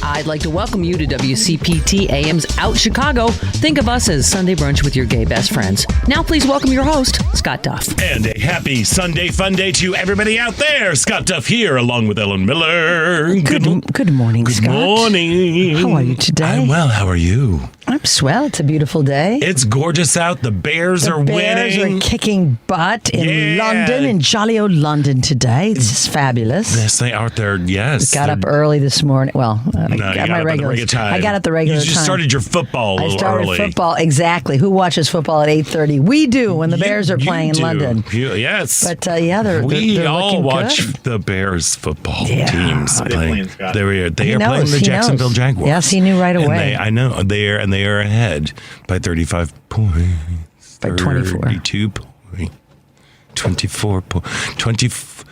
I'd like to welcome you to WCPT AM's Out Chicago. Think of us as Sunday brunch with your gay best friends. Now please welcome your host, Scott Duff. And a happy Sunday fun day to everybody out there. Scott Duff here along with Ellen Miller. Good morning, Scott. Good morning. How are you today? I'm well. How are you? I'm swell. It's a beautiful day. It's gorgeous out. The Bears are winning. The Bears are kicking butt in London, in jolly old London today. It's just fabulous. Yes, they are there. Yes. Got up early this morning. Well, I got my regular time. I got at the regular time. You just started your football a little early. I started football, exactly. Who watches football at 8:30? We do when the Bears are playing in London. Yes. But they're we all watch good. the Bears football teams playing. They are playing the He Jacksonville knows. Jaguars. Yes, he knew right away. I know. They are ahead by 35 points. By 24. 32 points. 24 points. 24.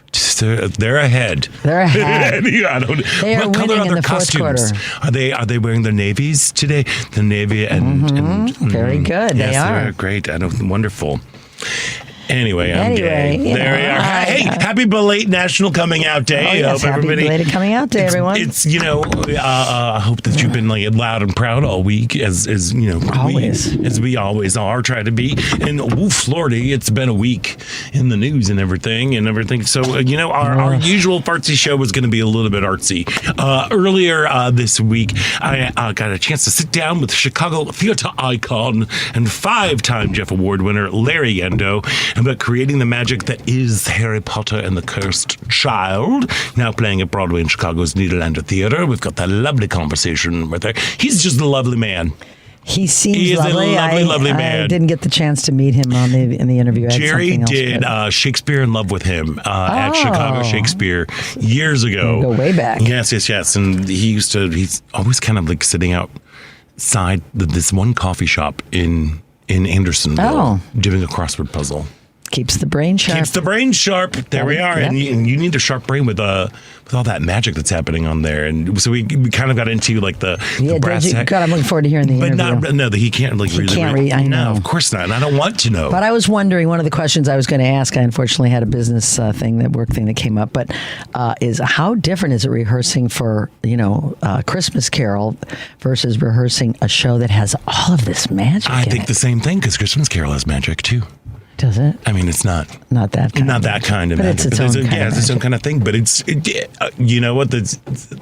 They're ahead. They're ahead. They are what color winning are in their the fourth costumes? quarter. Are they wearing their navies today? The navy and very good. Yes, they are. They're great. Wonderful. Anyway, I'm gay. There we are. Hey, happy belated National Coming Out Day. Oh, yes, happy belated Coming Out Day, everyone. It's I hope that you've been loud and proud all week, as always, as we always are, try to be. In Florida, it's been a week in the news and everything. So our usual fartsy show was going to be a little bit artsy. Earlier this week, I got a chance to sit down with Chicago theater icon and 5-time Jeff Award winner Larry Yando about creating the magic that is Harry Potter and the Cursed Child, now playing at Broadway in Chicago's Nederlander Theater. We've got that lovely conversation with her. He's just a lovely man. He seems He is lovely. a lovely man. I didn't get the chance to meet him in the interview. Jerry did Shakespeare in Love with him at Chicago Shakespeare years ago. Go way back. Yes. And he's always kind of sitting outside this one coffee shop in Andersonville doing a crossword puzzle. Keeps the brain sharp. There we are. Yep. And you need a sharp brain with all that magic that's happening on there. And so we kind of got into the brass tacks. God, I'm looking forward to hearing the interview. He can't read. I know. No, of course not. And I don't want to know. But I was wondering, one of the questions I was going to ask, I unfortunately had a business work thing that came up, but is how different is it rehearsing for, Christmas Carol versus rehearsing a show that has all of this magic I think the same thing, because Christmas Carol has magic too. Does it? I mean, it's not that kind of magic. It's its own kind of magic. It's its own kind of thing. But you know what?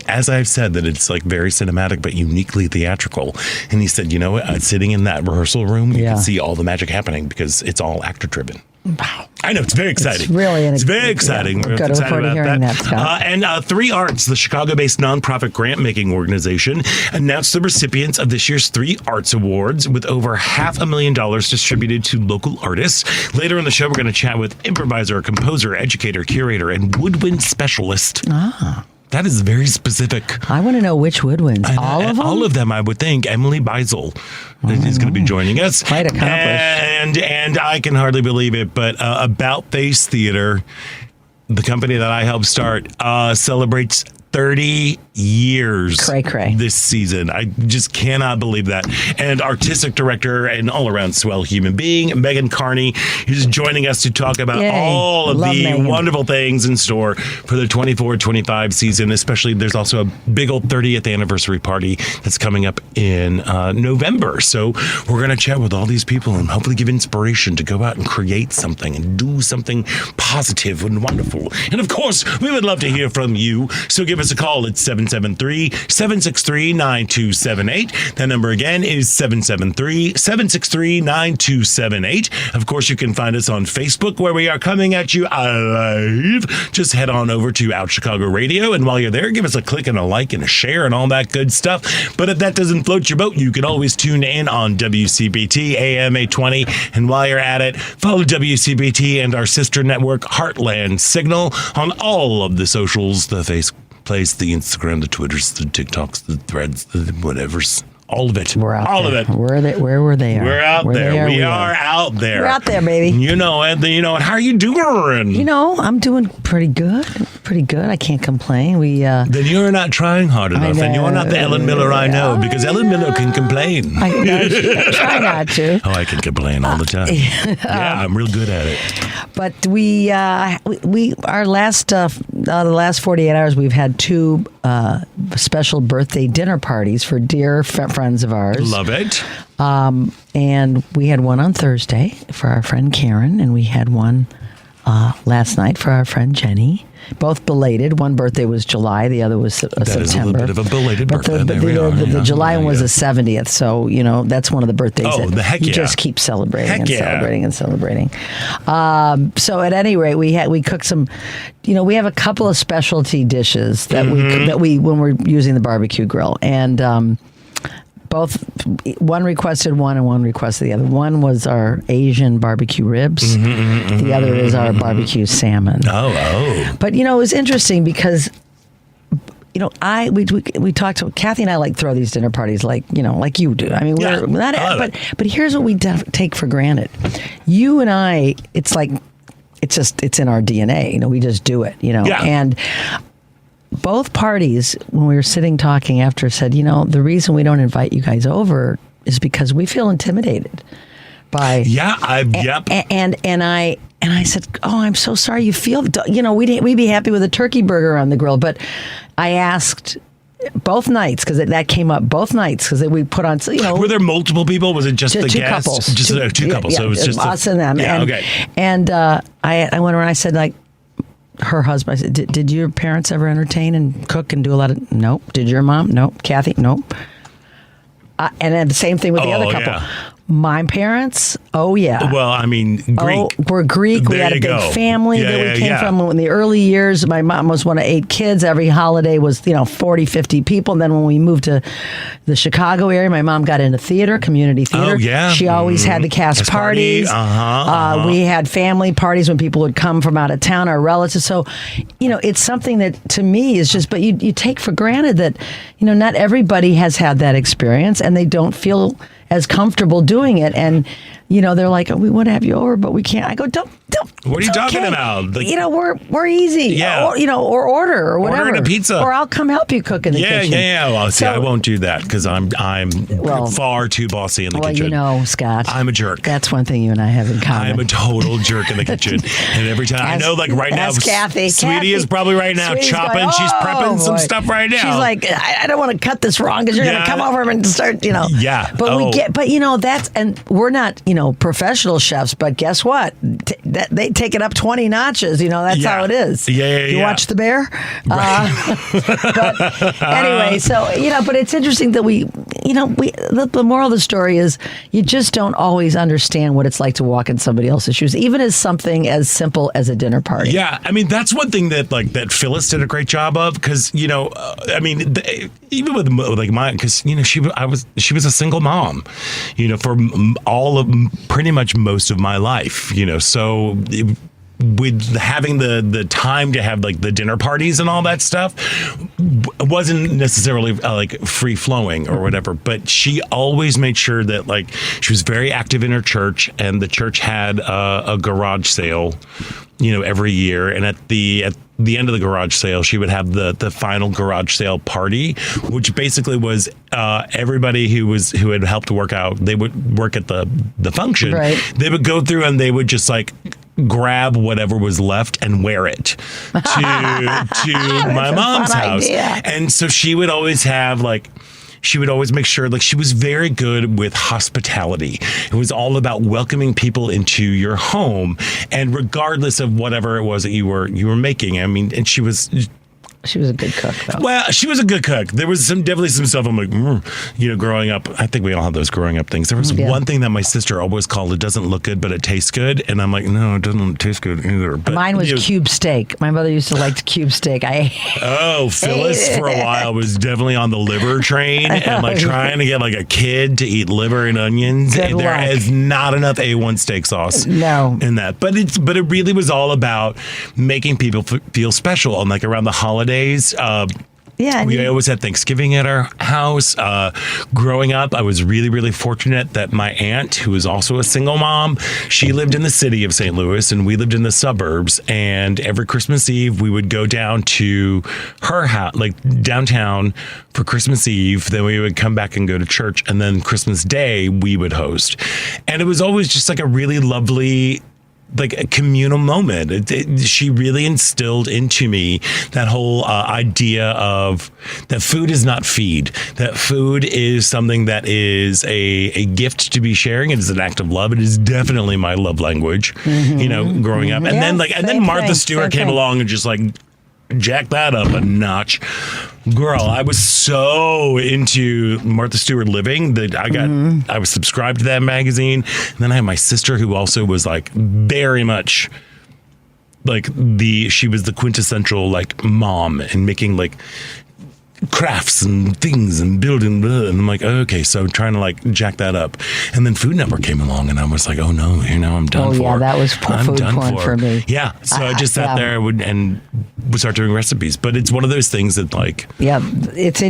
As I've said, that it's very cinematic but uniquely theatrical. And he said, you know what? Sitting in that rehearsal room, you can see all the magic happening because it's all actor driven. Wow. I know, it's very exciting. It's very exciting. Yeah, we're excited about hearing that, Scott. And 3 Arts, the Chicago-based nonprofit grant-making organization, announced the recipients of this year's 3 Arts Awards with over $500,000 distributed to local artists. Later in the show, we're going to chat with improviser, composer, educator, curator, and woodwind specialist. That is very specific. I want to know which woodwinds. All of them? All of them, I would think. Emily Beisel is going to be joining us. Quite accomplished. And I can hardly believe it, but About Face Theater, the company that I helped start, celebrates 30 years this season. I just cannot believe that. And artistic director and all-around swell human being, Megan Carney, is joining us to talk about all of the wonderful things in store for the 24-25 season. Especially, there's also a big old 30th anniversary party that's coming up in November. So we're going to chat with all these people and hopefully give inspiration to go out and create something and do something positive and wonderful. And of course, we would love to hear from you. So give us a call at 773-763-9278. That number again is 773-763-9278. Of course, you can find us on Facebook, where we are coming at you live. Just head on over to Out Chicago Radio, and while you're there, give us a click and a like and a share and all that good stuff. But if that doesn't float your boat, you can always tune in on WCBT AM 820. And while you're at it, follow WCBT and our sister network, Heartland Signal, on all of the socials, the Facebook, the Instagram, the Twitters, the TikToks, the Threads, the whatevers. All of it. We're out all there. of it. Where were they? We're out there. We are out there. We're out there, baby. You know it. How are you doing? I'm doing pretty good. pretty good. I can't complain. We Then you're not trying hard enough, and you're not the Ellen Miller I know, because Ellen Miller can complain. I try not to. Oh, I can complain all the time. Yeah, I'm real good at it. But the last 48 hours, we've had 2 special birthday dinner parties for dear friends of ours. Love it. And we had one on Thursday for our friend Karen, and we had one last night for our friend Jenny. Both belated. One birthday was July, the other was September. That is a little bit of a belated birthday. The July one was the 70th, so that's one of the birthdays that you just keep celebrating celebrating. So at any rate, we cooked some. We have a couple of specialty dishes that we when we're using the barbecue grill, and one requested one and one requested the other. One was our Asian barbecue ribs. The other is our barbecue salmon. Oh. But it was interesting because we talked to Kathy and I throw these dinner parties like you do. I mean, we're not, but here's what we take for granted. You and I, it's like it's in our DNA. We just do it. And both parties, when we were sitting talking after, said, the reason we don't invite you guys over is because we feel intimidated by. And I said, oh, I'm so sorry you feel. We'd be happy with a turkey burger on the grill, but I asked both nights because that came up both nights because we put on. Were there multiple people? Was it just the two guests? Couples. Just two couples. So it was just us and them. Yeah. And, okay. And I went around. I said her husband, I said, did your parents ever entertain and cook and do a lot of... Nope. Did your mom? Nope. Kathy? Nope. And then the same thing with the other couple. Yeah. My parents? Oh, yeah. Well, I mean, Greek. Oh, we're Greek. We had a big family that we came from. In the early years, my mom was one of 8 kids. Every holiday was, 40, 50 people. And then when we moved to the Chicago area, my mom got into theater, community theater. Oh, yeah. She always had the cast parties. We had family parties when people would come from out of town, our relatives. So, it's something that to me is just, but you take for granted that, not everybody has had that experience and they don't feel as comfortable doing it, and they're like, oh, we want to have you over, but we can't. I go, don't. What are you talking about? We're easy. Yeah. Or order or whatever. Order a pizza, or I'll come help you cook in the kitchen. Yeah. Well, see, I won't do that because I'm far too bossy in the kitchen. Scott, I'm a jerk. That's one thing you and I have in common. I'm a total jerk in the kitchen, and every time I know, right now, Kathy. Sweetie is probably right now chopping. Going, she's prepping some stuff right now. She's like, I don't want to cut this wrong because you're going to come over and start. Yeah. But we get. But that's, and we're not professional chefs. But guess what? They take it up 20 notches. That's how it is. You watch The Bear? Right. But anyway, so, but it's interesting that the moral of the story is you just don't always understand what it's like to walk in somebody else's shoes, even as something as simple as a dinner party. Yeah. I mean, that's one thing that Phyllis did a great job of because, even with mine, because, she was a single mom, for all of pretty much most of my life, so with having the time to have the dinner parties and all that stuff wasn't necessarily free flowing or whatever, but she always made sure that she was very active in her church, and the church had a garage sale every year, and at the end of the garage sale, she would have the final garage sale party, which basically was everybody who had helped work out. They would work at the function. Right. They would go through and they would just grab whatever was left and wear it to my mom's house. Idea. And so she would always have she would always make sure she was very good with hospitality. It was all about welcoming people into your home, and regardless of whatever it was that you were making. I mean, and she was a good cook, though. Well, she was a good cook. There was definitely some stuff I'm growing up. I think we all have those growing up things. There was one thing that my sister always called, it doesn't look good, but it tastes good. And I'm like, no, it doesn't taste good either. But mine was cube steak. My mother used to like cube steak. Phyllis for a while was definitely on the liver train and trying to get a kid to eat liver and onions. And there is not enough A1 steak sauce in that. But it really was all about making people feel special. And around the holidays, Yeah. We always had Thanksgiving at our house. Growing up, I was really, really fortunate that my aunt, who was also a single mom, she lived in the city of St. Louis and we lived in the suburbs. And every Christmas Eve, we would go down to her house, like downtown for Christmas Eve. Then we would come back and go to church. And then Christmas Day, we would host. And it was always just like a really lovely, like a communal moment. She really instilled into me that whole idea of that food is not feed, that food is something that is a gift to be sharing. It is an act of love. It is definitely my love language, growing up. And then Martha Stewart came along and just like jacked that up a notch. Girl, I was so into Martha Stewart Living that I was subscribed to that magazine. And then I had my sister who also was like very much like she was the quintessential like mom and making like crafts and things and building, and I'm like, okay, so trying to like jack that up. And then Food Network came along and I was like, oh no, I'm done for. Yeah, that was food porn for me. Yeah, so I just sat there and would start doing recipes. But it's one of those things that like, yeah, it's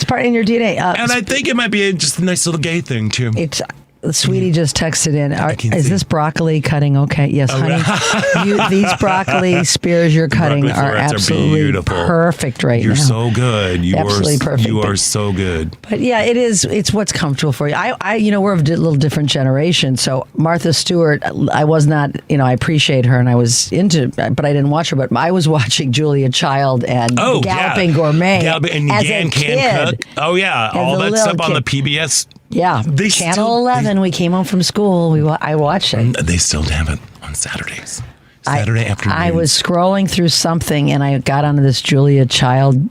part in your DNA. And I think it might be just a nice little gay thing too. Sweetie just texted in. Is this broccoli cutting okay? Yes, honey. These broccoli spears you're cutting are absolutely perfect right now. You're so good. You absolutely perfect. You are so good. But yeah, it is. It's what's comfortable for you. We're of a little different generation. So Martha Stewart, I was not. I appreciate her, and I was into, but I didn't watch her. But I was watching Julia Child and Galloping Gourmet and as Yan a Can kid. Cook. Oh yeah, all that stuff on the PBS. Yeah, Channel 11. We came home from school. I watched it. They still have it on Saturdays. Saturday afternoon. I was scrolling through something and I got onto this Julia Child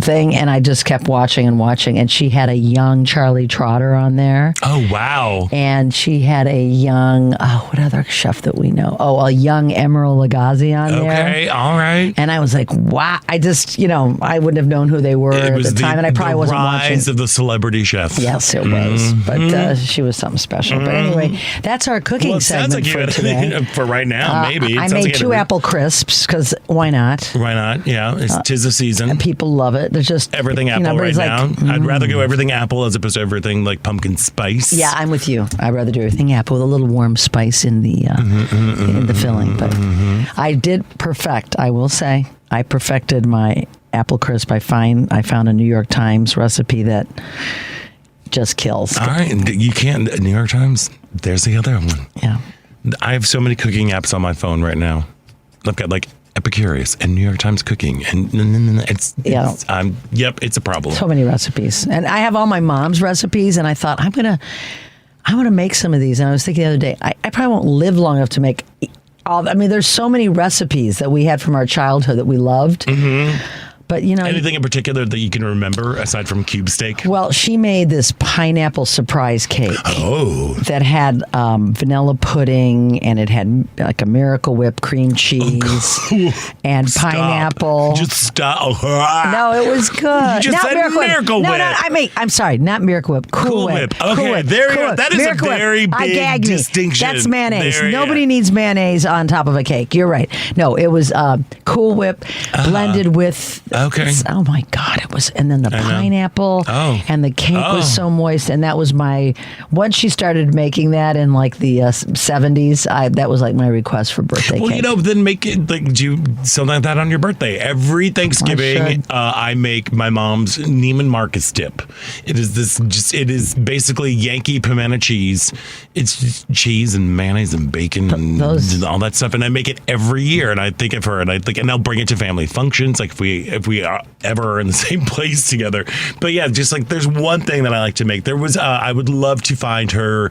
thing and I just kept watching and watching. And she had a young Charlie Trotter on there. Oh, wow. And she had a young, what other chef that we know? A young Emeril Lagasse on there. Okay, all right. And I was like, wow. I just, I wouldn't have known who they were at the time. And I probably wasn't watching. The rise of the celebrity chef. Yes, it was. But she was something special. But anyway, that's our cooking segment for today. For right now. Maybe. I made 2 apple crisps because why not? Why not? Yeah, it's 'tis the season. And people love it. There's just everything apple right now. I'd rather go everything apple as opposed to everything like pumpkin spice. Yeah, I'm with you. I'd rather do everything apple with a little warm spice in the filling. But I did perfect. I will say I perfected my apple crisp. I found a New York Times recipe that just kills. All right, you can't. New York Times. There's the other one. Yeah. I have so many cooking apps on my phone right now. I've got like Epicurious and New York Times Cooking, and it's a problem. So many recipes, and I have all my mom's recipes, and I thought I want to make some of these. And I was thinking the other day, I probably won't live long enough to make all. I mean, there's so many recipes that we had from our childhood that we loved. But anything in particular that you can remember aside from cube steak? Well, she made this pineapple surprise cake. Oh, that had vanilla pudding and it had like a Miracle Whip cream cheese and pineapple. Just stop! No, it was good. You just said Miracle Whip. No, I'm sorry, not Miracle Whip. Cool Whip. Okay, Cool Whip. there you Cool go. Whip. That is Miracle a very Whip. big distinction. That's mayonnaise. Nobody needs mayonnaise on top of a cake. You're right. No, it was Cool Whip blended with. Okay. Oh my God! It was, and then the pineapple, and the cake was so moist, and that was once she started making that in like the 70s, that was like my request for birthday cake. Well, then make it like do something like that on your birthday. Every Thanksgiving, I make my mom's Neiman Marcus dip. It is basically Yankee pimento cheese. It's just cheese and mayonnaise and bacon and all that stuff, and I make it every year. And I think of her, and I'll bring it to family functions, like if we are ever in the same place together. But yeah, just like there's one thing that I like to make. There was I would love to find her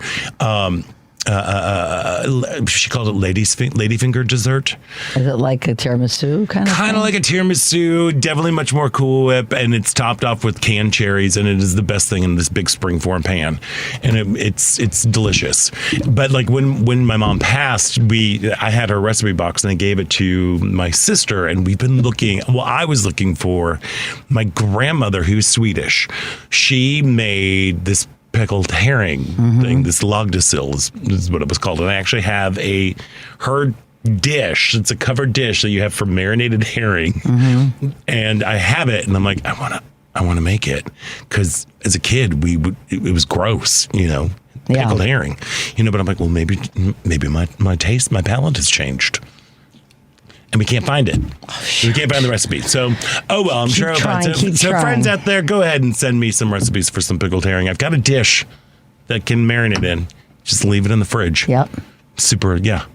she called it ladyfinger dessert. Is it like a tiramisu kind of like a tiramisu, definitely much more Cool Whip, and it's topped off with canned cherries, and it is the best thing in this big springform pan, and it's delicious. But like when my mom passed, I had her recipe box and I gave it to my sister, and we've been looking. Well, I was looking for my grandmother, who's Swedish. She made this pickled herring thing, this lagdacil is what it was called. And I actually have her dish. It's a covered dish that you have for marinated herring. And I have it, and I'm like, I want to make it, because as a kid it was gross, pickled herring, but I'm like, well, maybe my taste, my palate has changed. And we can't find it. We can't find the recipe. So, I'm sure I'll find some. So friends out there, go ahead and send me some recipes for some pickled herring. I've got a dish that can marinate in. Just leave it in the fridge. Yep. Super, yeah.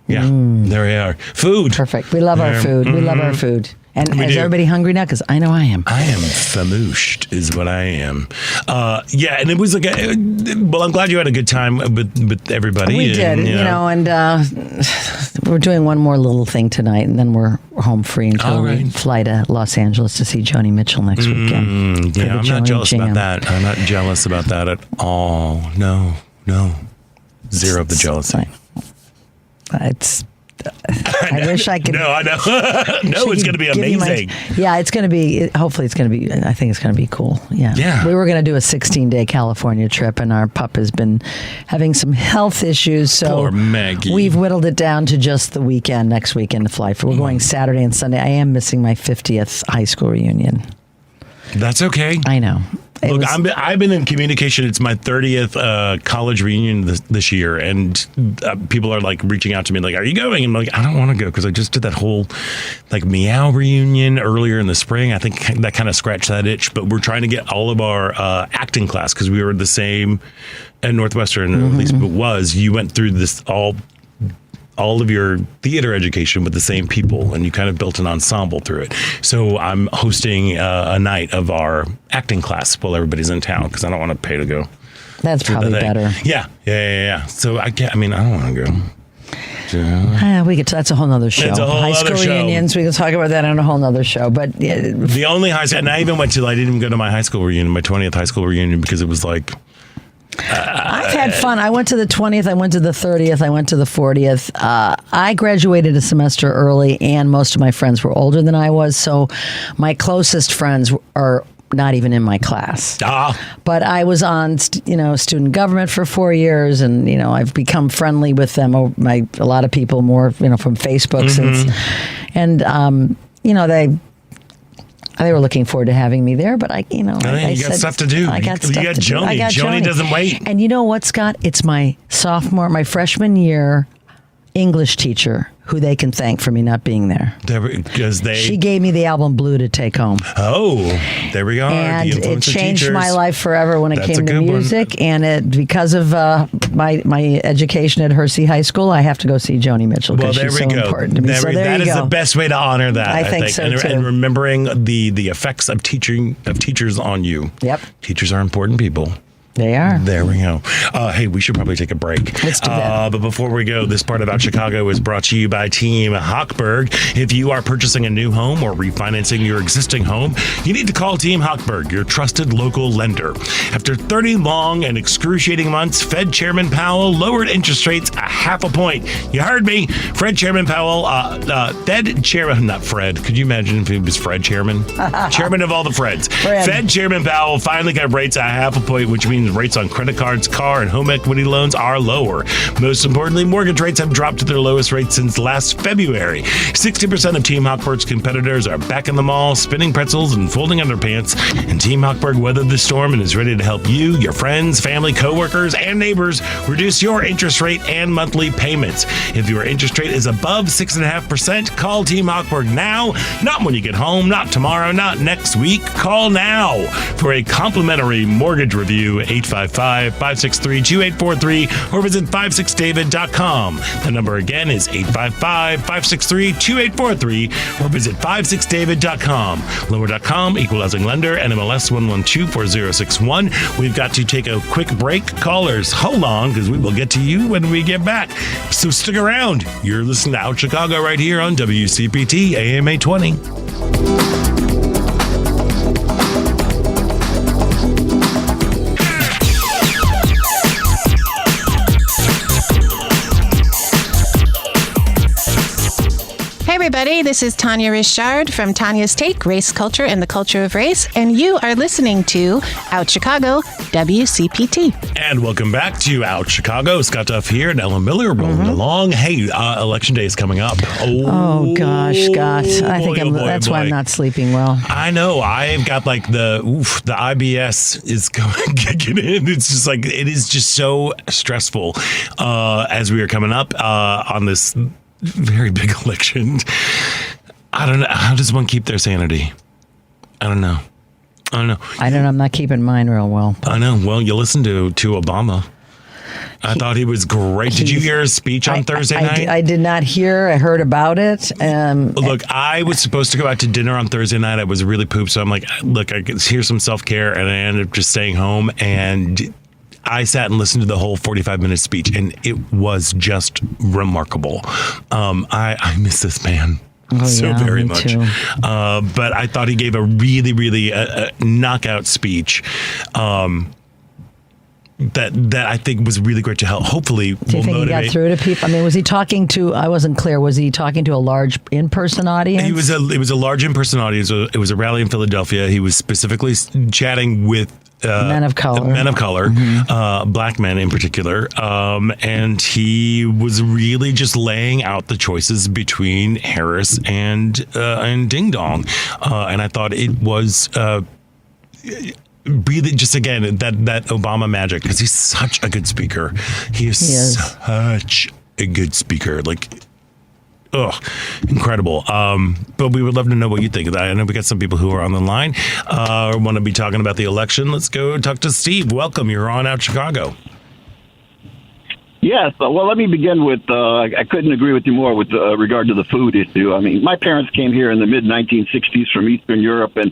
There we are. Food. Perfect. We love our food. We love our food. And is everybody hungry now? Because I know I am. I am famooshed is what I am. And it was like, I'm glad you had a good time with everybody. We did, and we're doing one more little thing tonight, and then we're home free until we fly to Los Angeles to see Joni Mitchell next weekend. Yeah, I'm not jealous about that. I'm not jealous about that at all. No. Zero of the jealousy. I wish I could. No, I know. No, it's going to be amazing. It's going to be, hopefully it's going to be, I think it's going to be cool. Yeah. We were going to do a 16-day California trip, and our pup has been having some health issues. So poor Maggie. We've whittled it down to just the weekend, next weekend to fly. We're going Saturday and Sunday. I am missing my 50th high school reunion. That's okay. I know. Look, I've been in communication. It's my 30th college reunion this year, and people are like reaching out to me like, "Are you going?" And I'm like, "I don't want to go because I just did that whole like Meow reunion earlier in the spring. I think that kind of scratched that itch." But we're trying to get all of our acting class, because we were the same at Northwestern, or at least it was. You went through this all of your theater education with the same people, and you kind of built an ensemble through it. So I'm hosting a night of our acting class while everybody's in town, because I don't want to pay to go. That's probably better. Yeah. So I don't want to go. That's a whole nother show. It's a whole high other school show. reunions. We can talk about that on a whole nother show. But the only high school, and I didn't even go to my high school reunion, my 20th high school reunion, because it was like, I've had fun. I went to the 20th, I went to the 30th, I went to the 40th. I graduated a semester early, and most of my friends were older than I was, so my closest friends are not even in my class. But I was on, student government for 4 years, and I've become friendly with them. A lot of people more, from Facebook since, and they were looking forward to having me there, but I got stuff to do. I got stuff to do. Joni doesn't wait. And you know what, Scott? It's my freshman year English teacher who they can thank for me not being there. She gave me the album Blue to take home. Oh, there we go. And it changed my life forever when it came to music. And because of my education at Hersey High School, I have to go see Joni Mitchell, because she's so important to me. That is the best way to honor that. I think so too. And remembering the effects of teachers on you. Yep. Teachers are important people. They are. There we go. Hey, we should probably take a break. Let's do that. But before we go, this part about Chicago is brought to you by Team Hochberg. If you are purchasing a new home or refinancing your existing home, you need to call Team Hochberg, your trusted local lender. After 30 long and excruciating months, Fed Chairman Powell lowered interest rates a 0.5 point. You heard me. Chairman Powell, Fed Chairman, not Fred. Could you imagine if it was Fred Chairman? Chairman of all the Freds. Fed Chairman Powell finally got rates a 0.5 point, which means rates on credit cards, car, and home equity loans are lower. Most importantly, mortgage rates have dropped to their lowest rate since last February. 60% of Team Hochberg's competitors are back in the mall, spinning pretzels and folding underpants. And Team Hochberg weathered the storm and is ready to help you, your friends, family, coworkers, and neighbors reduce your interest rate and monthly payments. If your interest rate is above 6.5%, call Team Hochberg now. Not when you get home, not tomorrow, not next week. Call now for a complimentary mortgage review. 855-563-2843 or visit 56david.com. The number again is 855-563-2843 or visit 56david.com. Lower.com, equal housing lender, NMLS 1124061. We've got to take a quick break. Callers, hold on, because we will get to you when we get back. So stick around. You're listening to Out Chicago right here on WCPT AM 820. everybody. This is Tanya Richard from Tanya's Take, Race Culture and the Culture of Race, and you are listening to Out Chicago, WCPT. And welcome back to Out Chicago. Scott Duff here and Ellen Miller rolling along. Hey, Election Day is coming up. Oh gosh, Scott. I think that's why I'm not sleeping well. I know. I've got like the IBS is kicking in. It's just like, it is just so stressful as we are coming up on this very big election. I don't know. How does one keep their sanity? I don't know. I'm not keeping mine real well. I know. Well, you listened to Obama. I thought he was great. Did you hear his speech on Thursday night? I did not hear. I heard about it. Look, I was supposed to go out to dinner on Thursday night. I was really pooped. So I'm like, look, I could hear some self-care. And I ended up just staying home. And I sat and listened to the whole 45-minute speech, and it was just remarkable. I miss this man very much. But I thought he gave a really, really knockout speech that I think was really great to help. Hopefully, do you think he got through to people? I mean, was he talking to? I wasn't clear. Was he talking to a large in-person audience? It was a large in-person audience. It was a rally in Philadelphia. He was specifically chatting with men of color, black men in particular, and he was really just laying out the choices between Harris and Ding Dong, and I thought it was really just again that Obama magic, because he's such a good speaker. He is such a good speaker. Like, incredible. But we would love to know what you think of that. I know we got some people who are on the line, want to be talking about the election. Let's go talk to Steve. Welcome. You're on Out Chicago. Yes. Well, let me begin with, I couldn't agree with you more with regard to the food issue. I mean, my parents came here in the mid-1960s from Eastern Europe, and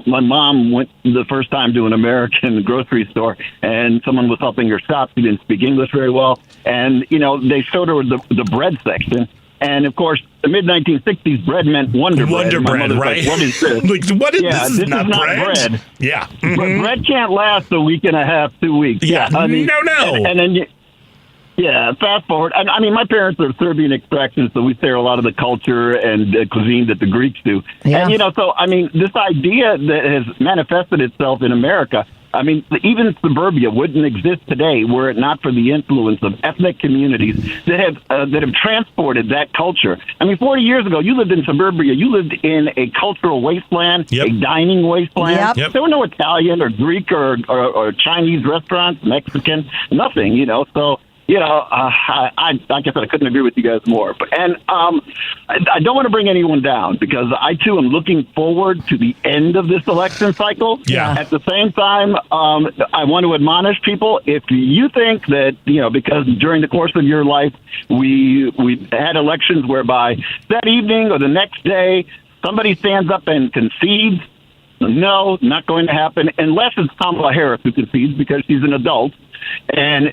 my mom went the first time to an American grocery store, and someone was helping her shop. She didn't speak English very well. And, they showed her the bread section. And, of course, the mid-1960s, bread meant Wonder Bread. Wonder Bread, right? Like, what is this? This is not bread. Yeah. Bread can't last a week and a half, 2 weeks. Yeah. I mean, no. And then fast forward. I mean, my parents are Serbian extraction, so we share a lot of the culture and cuisine that the Greeks do. Yeah. And, so, I mean, this idea that has manifested itself in America, I mean, even suburbia wouldn't exist today were it not for the influence of ethnic communities that have transported that culture. I mean, 40 years ago, you lived in suburbia. You lived in a cultural wasteland, a dining wasteland. Yep. There were no Italian or Greek or Chinese restaurants, Mexican, nothing, So, I guess I couldn't agree with you guys more. And I don't want to bring anyone down, because I, too, am looking forward to the end of this election cycle. Yeah. At the same time, I want to admonish people, if you think that, because during the course of your life, we had elections whereby that evening or the next day, somebody stands up and concedes. No, not going to happen, unless it's Kamala Harris who concedes, because she's an adult. And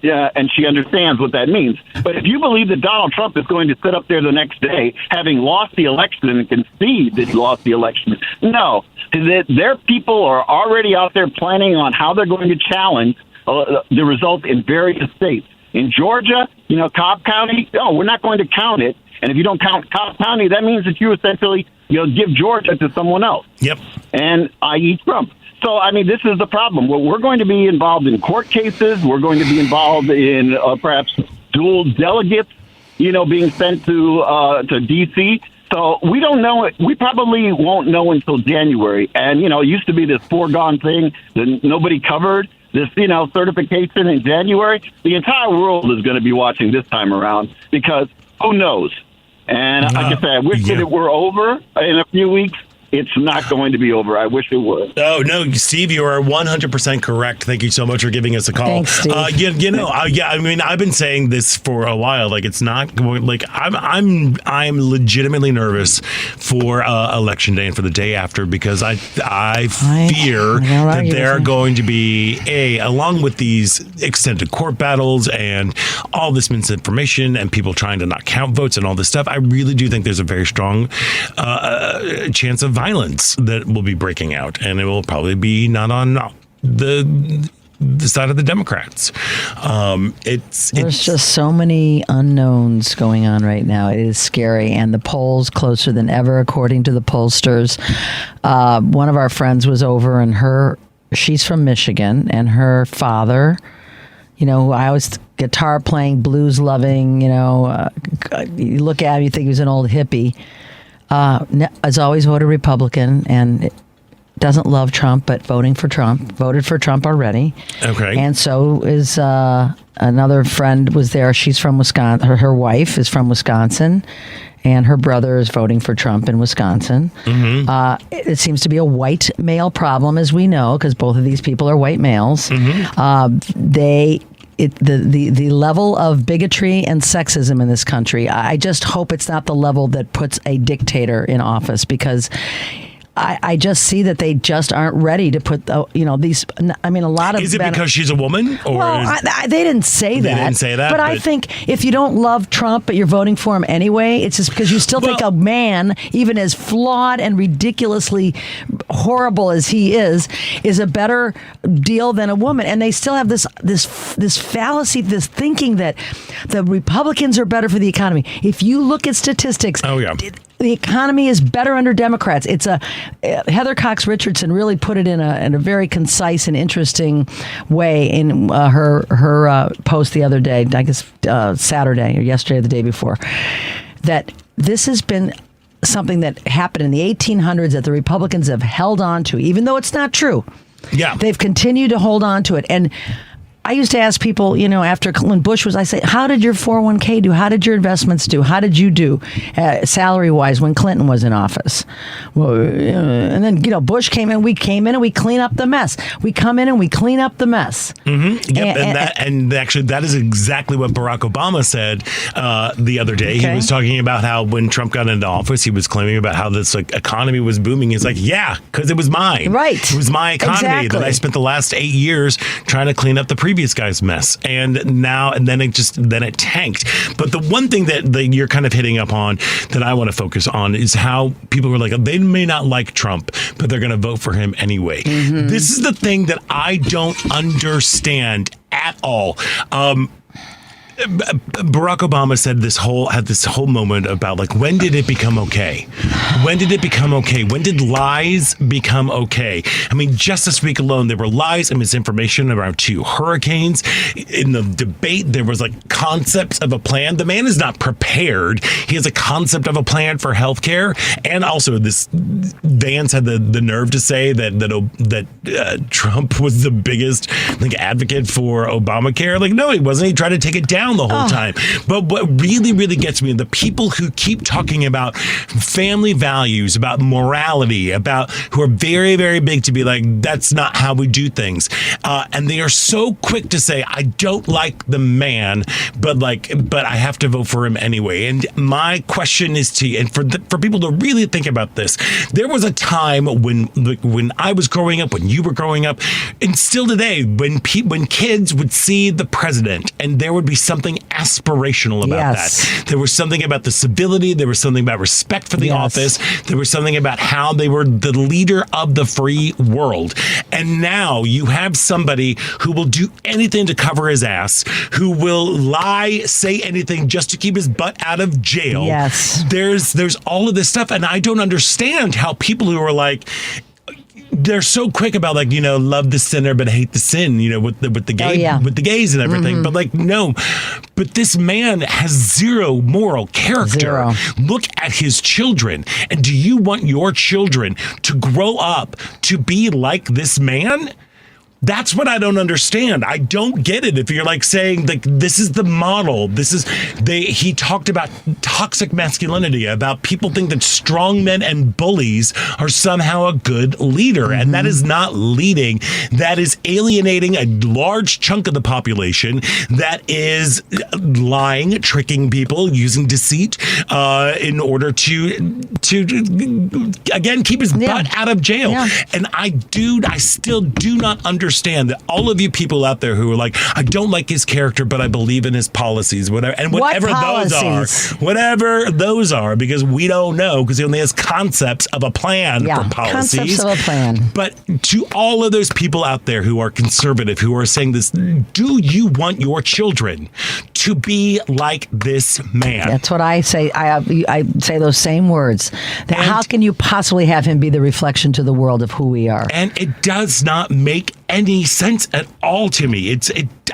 she understands what that means. But if you believe that Donald Trump is going to sit up there the next day, having lost the election and concede that he lost the election, no. Their people are already out there planning on how they're going to challenge the result in various states. In Georgia, Cobb County, no, we're not going to count it. And if you don't count Cobb County, that means that you essentially give Georgia to someone else. Yep. And i.e. Trump. So, I mean, this is the problem. We're going to be involved in court cases. We're going to be involved in perhaps dual delegates, being sent to D.C. So we don't know it. We probably won't know until January. And, it used to be this foregone thing that nobody covered, this, certification in January. The entire world is going to be watching this time around, because who knows? And like I said, I wish that it were over in a few weeks. It's not going to be over. I wish it would. Oh, no, Steve, you are 100% correct. Thank you so much for giving us a call. Thanks, Steve. I mean, I've been saying this for a while. Like, it's not going, like, I'm legitimately nervous for Election Day and for the day after, because I fear that there are going to be, along with these extended court battles and all this misinformation and people trying to not count votes and all this stuff, I really do think there's a very strong chance of violence that will be breaking out, and it will probably be not on the the side of the Democrats. There's just so many unknowns going on right now. It is scary, and the polls closer than ever, according to the pollsters. One of our friends was over, and she's from Michigan, and her father, who I was guitar playing, blues loving, you look at him, you think he was an old hippie, has always voted Republican and doesn't love Trump, but voted for Trump already. Okay. And so is another friend was there. She's from Wisconsin. Her wife is from Wisconsin, and her brother is voting for Trump in Wisconsin. Mm-hmm. It seems to be a white male problem, as we know, because both of these people are white males. Mm-hmm. The level of bigotry and sexism in this country, I just hope it's not the level that puts a dictator in office, because I just see that they just aren't ready to put these. I mean, a lot of. Is it because she's a woman? Or they didn't say that. They didn't say that. But I think if you don't love Trump but you're voting for him anyway, it's just because you still think a man, even as flawed and ridiculously horrible as he is a better deal than a woman. And they still have this fallacy, this thinking that the Republicans are better for the economy. If you look at statistics, the economy is better under Democrats. It's Heather Cox Richardson really put it in a very concise and interesting way in her post the other day, I guess Saturday or yesterday or the day before, that this has been something that happened in the 1800s that the Republicans have held on to, even though it's not true. Yeah, they've continued to hold on to it. And I used to ask people, after when Bush was, I say, how did your 401k do? How did your investments do? How did you do salary-wise when Clinton was in office? Well, and then, Bush came in, we came in and we clean up the mess. We come in and we clean up the mess. Mm-hmm. Yep, and actually that is exactly what Barack Obama said the other day. Okay. He was talking about how when Trump got into office, he was claiming about how this economy was booming. He's like, yeah, because it was mine. Right. It was my economy that I spent the last 8 years trying to clean up the previous guy's mess, and then it tanked. But the one thing that you're kind of hitting up on that I want to focus on is how people were like, they may not like Trump, but they're going to vote for him anyway. Mm-hmm. This is the thing that I don't understand at all. Barack Obama had this whole moment about when did it become okay? When did it become okay? When did lies become okay? I mean, just this week alone, there were lies and misinformation around 2 hurricanes. In the debate, there was concepts of a plan. The man is not prepared. He has a concept of a plan for healthcare, and also this Vance had the nerve to say that Trump was the biggest advocate for Obamacare. No, he wasn't. He tried to take it down the whole time. But what really, really gets me, the people who keep talking about family values, about morality, who are very, very big to be that's not how we do things. And they are so quick to say, I don't like the man, but I have to vote for him anyway. And my question is to you, and for people to really think about this, there was a time when I was growing up, when you were growing up, and still today, when kids would see the president and there would be something aspirational about that. There was something about the civility. There was something about respect for the office. There was something about how they were the leader of the free world. And now you have somebody who will do anything to cover his ass, who will lie, say anything just to keep his butt out of jail. Yes. There's all of this stuff. And I don't understand how people who are they're so quick about love the sinner but hate the sin, with the with the gays and everything. Mm-hmm. But no, but this man has zero moral character. Zero. Look at his children, and do you want your children to grow up to be like this man? That's what I don't understand. I don't get it. If you're saying this is the model, he talked about toxic masculinity, about people think that strong men and bullies are somehow a good leader. Mm-hmm. And that is not leading. That is alienating a large chunk of the population. That is lying, tricking people, using deceit in order to again, keep his butt out of jail. Yeah. And I still do not understand understand that all of you people out there who are like, I don't like his character, but I believe in his policies, whatever, and whatever those are, because we don't know, because he only has concepts of a plan for policies. Concepts of a plan. But to all of those people out there who are conservative, who are saying this, do you want your children to be like this man? That's what I say. I say those same words. How can you possibly have him be the reflection to the world of who we are? And it does not make any sense at all to me.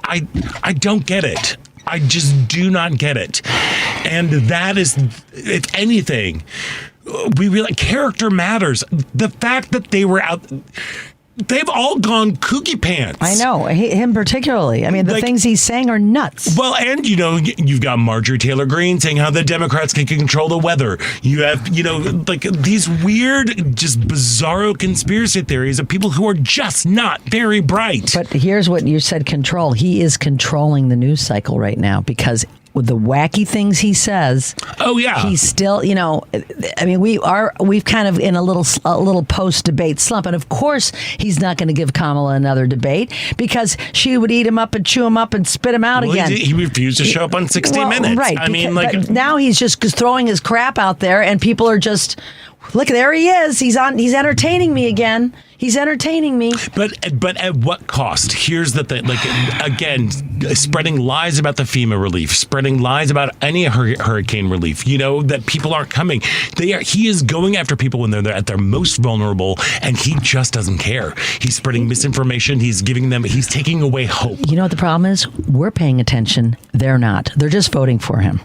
I don't get it. I just do not get it. And that is, if anything, we really, character matters. The fact that they were out, they've all gone kooky pants. I know, him particularly. I mean, the things he's saying are nuts. Well, and, you've got Marjorie Taylor Greene saying how the Democrats can control the weather. You have, these weird, just bizarro conspiracy theories of people who are just not very bright. But here's what you said, control. He is controlling the news cycle right now because with the wacky things he says. Oh yeah, he's still, I mean, we've kind of in a little post-debate slump, and of course he's not going to give Kamala another debate because she would eat him up and chew him up and spit him out again. He refused to show up on 60 Minutes. Right. But now he's just throwing his crap out there, and people are just, look, there he is. He's entertaining me again. He's entertaining me. But at what cost? Here's the thing. Again, spreading lies about the FEMA relief, spreading lies about any hurricane relief, that people aren't coming. He is going after people when they're at their most vulnerable, and he just doesn't care. He's spreading misinformation. He's taking away hope. You know what the problem is? We're paying attention. They're not. They're just voting for him.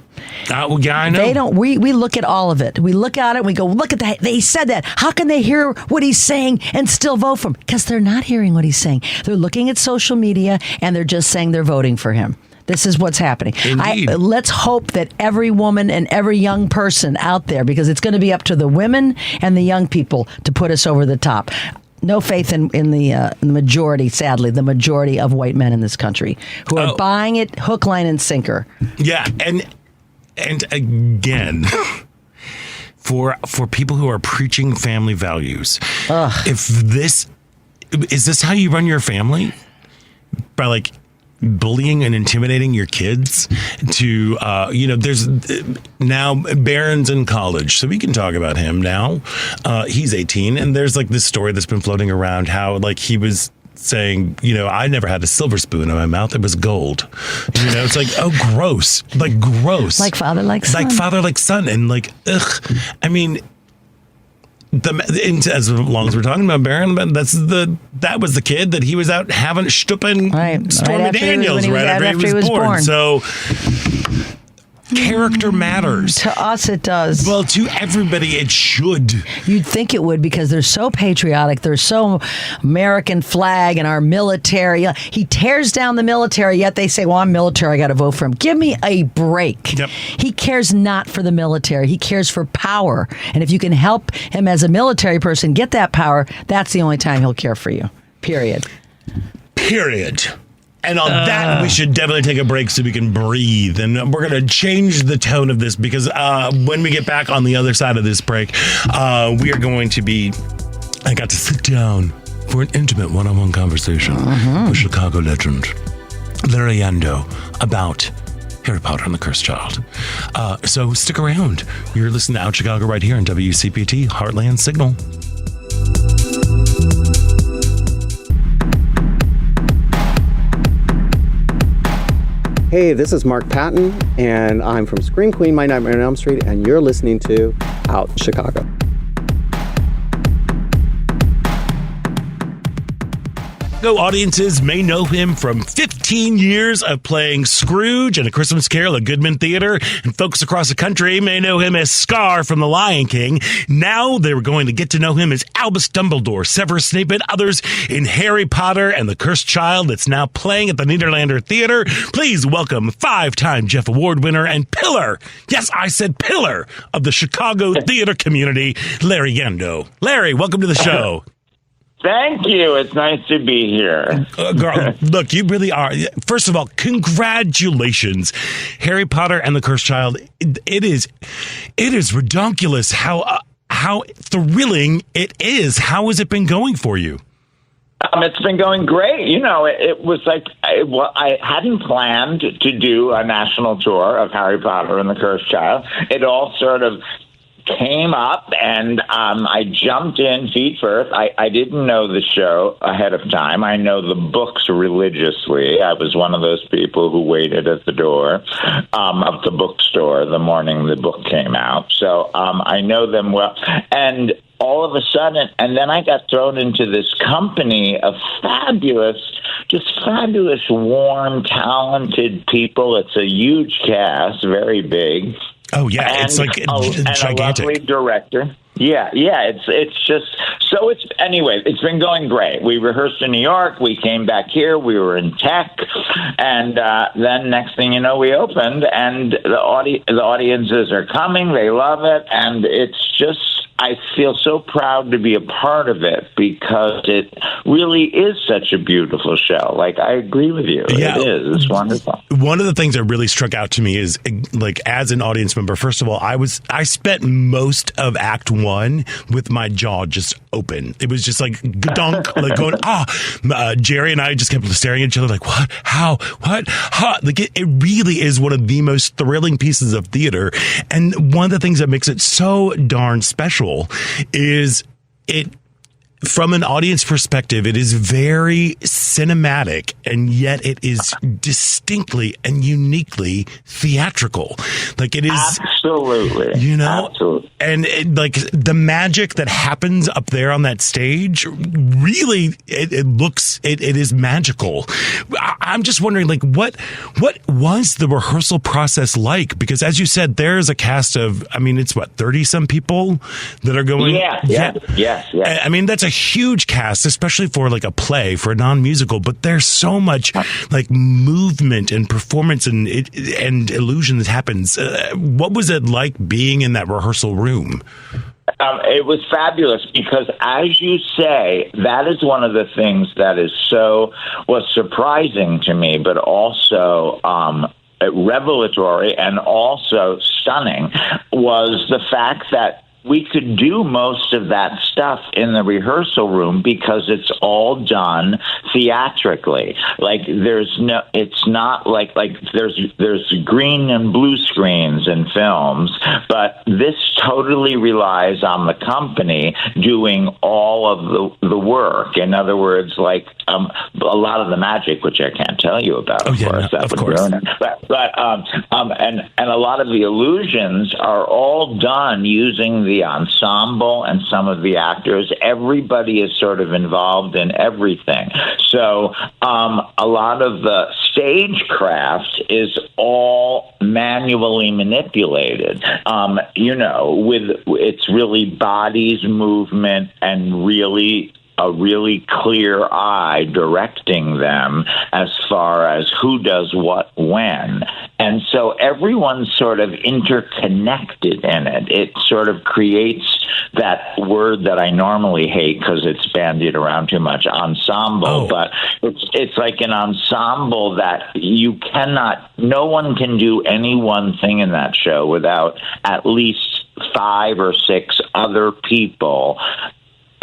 Yeah, I know. They don't. We look at all of it. We look at it and we go, look at that. They said that. How can they hear what he's saying and still vote for him? Because they're not hearing what he's saying. They're looking at social media and they're just saying they're voting for him. This is what's happening. Let's hope that every woman and every young person out there, because it's going to be up to the women and the young people to put us over the top. No faith in the majority, sadly, the majority of white men in this country who are buying it hook, line, and sinker. Yeah, and again, for people who are preaching family values, is this how you run your family? By bullying and intimidating your kids to, there's now Barron's in college, so we can talk about him now. He's 18, and there's this story that's been floating around how he was saying, I never had a silver spoon in my mouth. It was gold. It's gross. Gross. Like father, like son. Like father, like son. And ugh. I mean, as long as we're talking about Barron, that was the kid that he was out having stupping Stormy Daniels right after he was born. So character matters. To us, it does. Well, to everybody, it should. You'd think it would because they're so patriotic. They're so American flag and our military. He tears down the military, yet they say, well, I'm military. I got to vote for him. Give me a break. Yep. He cares not for the military. He cares for power. And if you can help him as a military person get that power, that's the only time he'll care for you. Period. And on that, we should definitely take a break so we can breathe. And we're going to change the tone of this because when we get back on the other side of this break, we are going to be... I got to sit down for an intimate one-on-one conversation with Chicago legend Larry Yando about Harry Potter and the Cursed Child. So stick around. You're listening to Out Chicago right here on WCPT Heartland Signal. Hey, this is Mark Patton, and I'm from Scream Queen, My Nightmare on Elm Street, and you're listening to Out Chicago. Audiences may know him from 15 years of playing Scrooge in A Christmas Carol at Goodman Theater, and folks across the country may know him as Scar from The Lion King. Now they're going to get to know him as Albus Dumbledore, Severus Snape, and others in Harry Potter and the Cursed Child that's now playing at the Nederlander Theater. Please welcome 5-time Jeff Award winner and pillar, yes, I said pillar, of the Chicago theater community, Larry Yando. Larry, welcome to the show. Thank you. It's nice to be here. Girl, look, you really are. First of all, congratulations. Harry Potter and the Cursed Child. It is redonkulous how thrilling it is. How has it been going for you? It's been going great. It was like I hadn't planned to do a national tour of Harry Potter and the Cursed Child. It all sort of came up, and I jumped in feet first. I didn't know the show ahead of time. I know the books religiously. I was one of those people who waited at the door of the bookstore the morning the book came out. So I know them well. And all of a sudden, and then I got thrown into this company of fabulous, warm, talented people. It's a huge cast, very big. Oh yeah, and it's like gigantic. And a lovely director. Yeah. It's just so. It's been going great. We rehearsed in New York. We came back here. We were in tech, and then next thing you know, we opened, and the audiences are coming. They love it, and it's just. I feel so proud to be a part of it because it really is such a beautiful show. Like, I agree with you. Yeah. It is. It's wonderful. One of the things that really struck out to me is, like, as an audience member, first of all, I spent most of Act 1 with my jaw just open. It was just like, dunk, like going, Jerry and I just kept staring at each other like, what? How? What? Huh? Like, it really is one of the most thrilling pieces of theater. And one of the things that makes it so darn special is it, from an audience perspective, it is very cinematic, and yet it is distinctly and uniquely theatrical. Like, it is absolutely, absolutely. And the magic that happens up there on that stage, really, it is magical. I'm just wondering, like, what was the rehearsal process like? Because as you said, there's a cast of, I mean, it's 30 some people that are going. Yeah. I mean, that's a huge cast, especially for like a play, for a non-musical, but there's so much like movement and performance and illusion that happens. What was it like being in that rehearsal room? It was fabulous because, as you say, that is one of the things that was surprising to me, but also revelatory and also stunning, was the fact that we could do most of that stuff in the rehearsal room because it's all done theatrically. Like, it's not like there's green and blue screens in films, but this totally relies on the company doing all of the work. In other words, like, a lot of the magic, which I can't tell you about, of course, that would ruin it. But a lot of the illusions are all done using the ensemble and some of the actors. Everybody is sort of involved in everything. So a lot of the stagecraft is all manually manipulated. It's really bodies, movement, and really a really clear eye directing them as far as who does what when. And so everyone's sort of interconnected in it. It sort of creates that word that I normally hate because it's bandied around too much, ensemble. But it's like an ensemble that no one can do any one thing in that show without at least 5 or 6 other people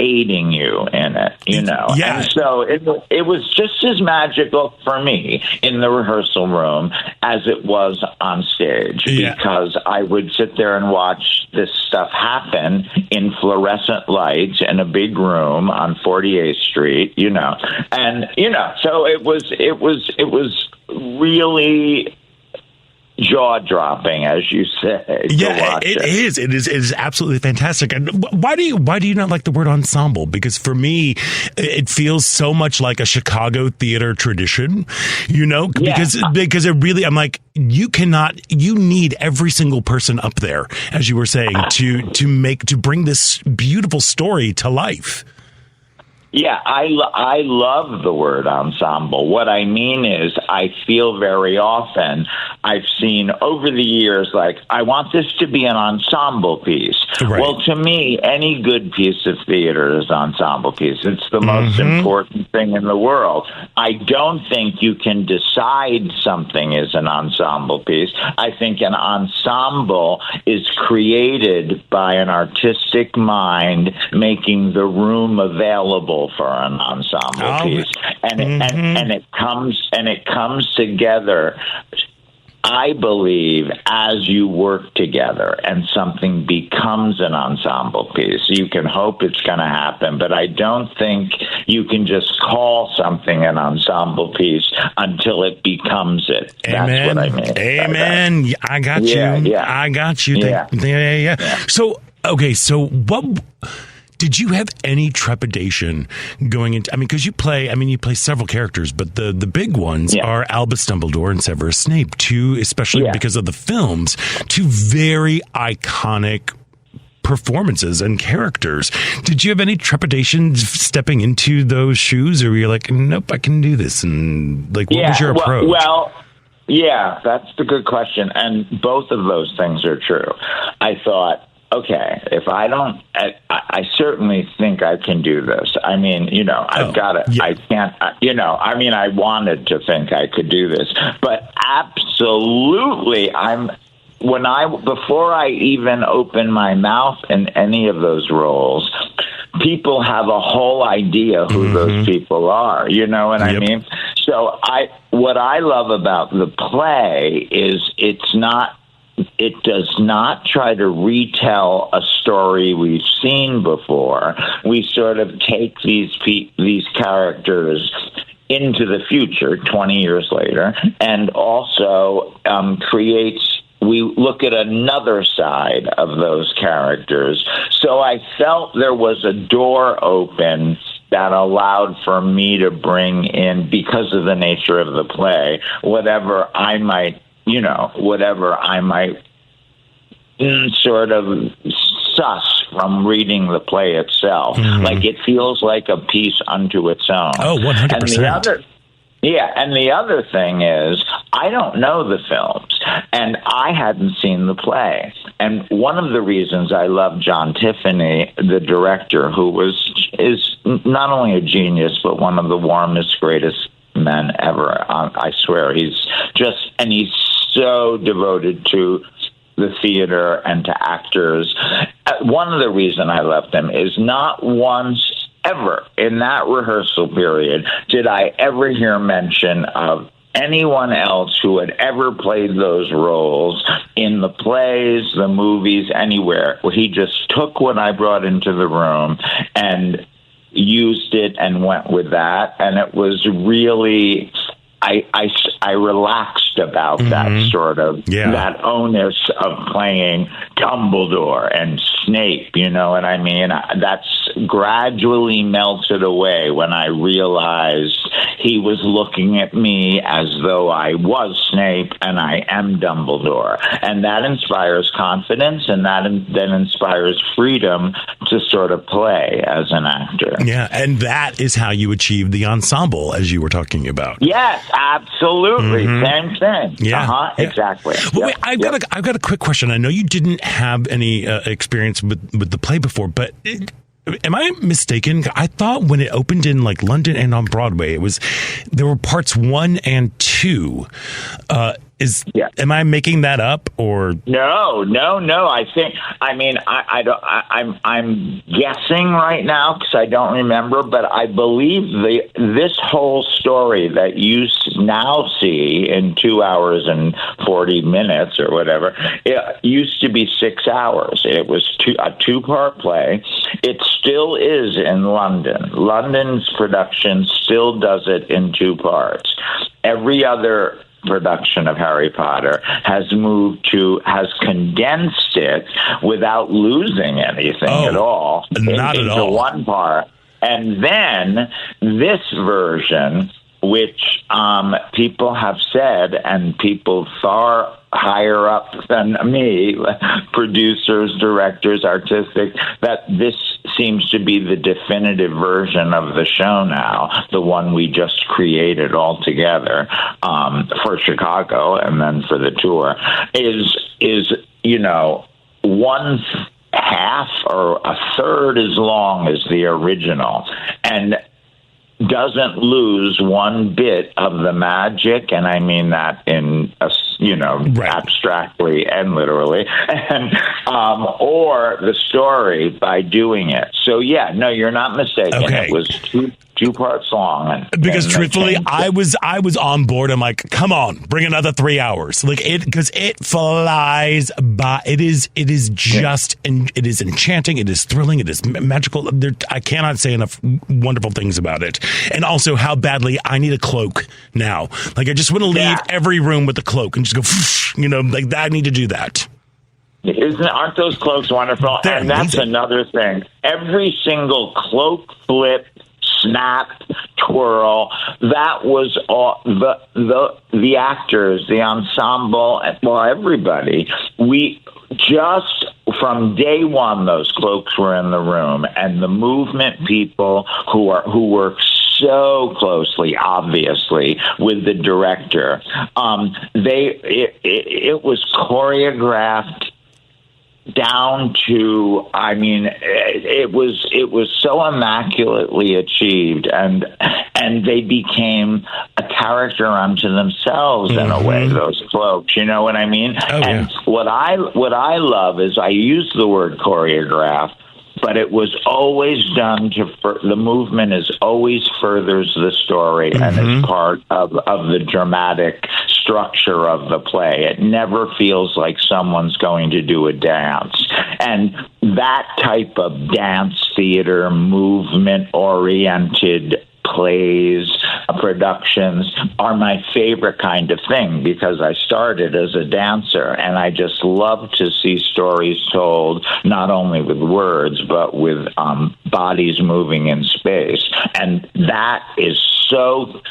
aiding you in it, Yeah. And so it was just as magical for me in the rehearsal room as it was on stage, because I would sit there and watch this stuff happen in fluorescent lights in a big room on 48th Street, and so it was really jaw-dropping, as you say. Yeah, it is. It is absolutely fantastic. And why do you not like the word ensemble? Because for me, it feels so much like a Chicago theater tradition, because it really, I'm like, you need every single person up there, as you were saying, to bring this beautiful story to life. Yeah, I love the word ensemble. What I mean is, I feel very often I've seen over the years, like, I want this to be an ensemble piece. Right. Well, to me, any good piece of theater is an ensemble piece. It's the most important thing in the world. I don't think you can decide something is an ensemble piece. I think an ensemble is created by an artistic mind making the room available role for an ensemble piece, and it comes together, I believe, as you work together and something becomes an ensemble piece. You can hope it's going to happen, but I don't think you can just call something an ensemble piece until it becomes it. Amen. That's what I mean. Amen. I got you. Yeah. I got you. Yeah. So, okay, so what... Did you have any trepidation going into? I mean, because you play several characters, but the big ones are Albus Dumbledore and Severus Snape, especially because of the films, two very iconic performances and characters. Did you have any trepidation stepping into those shoes, or were you like, nope, I can do this? And like, what was your approach? Well, yeah, that's the good question, and both of those things are true. I thought, okay, if I don't, I certainly think I can do this. I mean, I've got to, I can't, I wanted to think I could do this, but absolutely, before I even open my mouth in any of those roles, people have a whole idea who those people are. You know what I mean? So what I love about the play is it does not try to retell a story we've seen before. We sort of take these characters into the future 20 years later, and also we look at another side of those characters. So I felt there was a door open that allowed for me to bring in, because of the nature of the play, whatever I might sort of suss from reading the play itself. Like, it feels like a piece unto its own. Oh, 100%. And the other thing is, I don't know the films, and I hadn't seen the play. And one of the reasons I love John Tiffany, the director, who is not only a genius, but one of the warmest, greatest men ever. I swear, he's so devoted to the theater and to actors. One of the reasons I left him is not once ever in that rehearsal period did I ever hear mention of anyone else who had ever played those roles in the plays, the movies, anywhere. He just took what I brought into the room and used it and went with that. And it was really... I relaxed about that sort of that onus of playing Dumbledore and Snape, you know what I mean? That's gradually melted away when I realized he was looking at me as though I was Snape and I am Dumbledore. And that inspires confidence, and that then inspires freedom to sort of play as an actor. Yeah, and that is how you achieve the ensemble, as you were talking about. Yes, absolutely. Same thing. Yeah. Exactly. Well, wait, I've got a quick question. I know you didn't have any experience with the play before, but am I mistaken? I thought when it opened in like London and on Broadway, there were parts 1 and 2. Am I making that up, or no? I'm guessing right now because I don't remember, but I believe this whole story that you now see in 2 hours and 40 minutes or whatever, it used to be 6 hours. It was a 2-part play. It still is in London. London's production still does it in 2 parts. Every other production of Harry Potter has condensed it without losing anything at all into one part. And then this version, which people have said, and people far higher up than me, producers, directors, artistic, that this seems to be the definitive version of the show now, the one we just created all together for Chicago and then for the tour, is one half or a third as long as the original, and doesn't lose one bit of the magic, and I mean that in abstractly and literally, and or the story by doing it. So yeah, no, you're not mistaken. Okay. It was two parts long. Because truthfully, I was on board. I'm like, come on, bring another 3 hours. Like because it flies by. It is just, and it is enchanting. It is thrilling. It is magical. I cannot say enough wonderful things about it. And also how badly I need a cloak now. Like I just want to leave every room with a cloak and just go, like I need to do that. Aren't those cloaks wonderful? They're and that's amazing. Another thing. Every single cloak flip, snap, twirl, that was all the actors, the ensemble, well, everybody. We just from day one, those cloaks were in the room, and the movement people who work so closely, obviously, with the director. It was choreographed down to, I mean, it was so immaculately achieved, and they became a character unto themselves in a way. Those cloaks, you know what I mean? And what I love is I use the word choreograph, but it was always done the movement is always furthers the story and is part of the dramatic structure of the play. It never feels like someone's going to do a dance. And that type of dance theater, movement-oriented plays, productions are my favorite kind of thing, because I started as a dancer and I just love to see stories told not only with words but with bodies moving in space. And that is so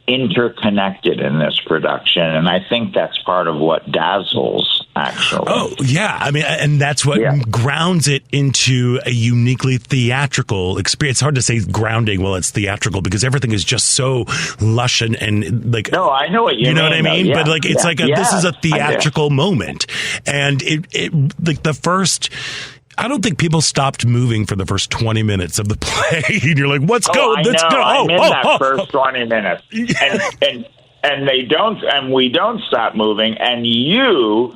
interconnected in this production, and I think that's part of what dazzles, actually. Oh, yeah. I mean, and that's what grounds it into a uniquely theatrical experience. It's hard to say grounding while it's theatrical, because everything is just so lush and like... No, I know what you mean. You know what I mean? Yeah. But like, it's this is a theatrical moment. And it like the first... I don't think people stopped moving for the first 20 minutes of the play. And you're like, let's go. Let's go. I'm in that first 20 minutes. And they don't, and we don't stop moving. And your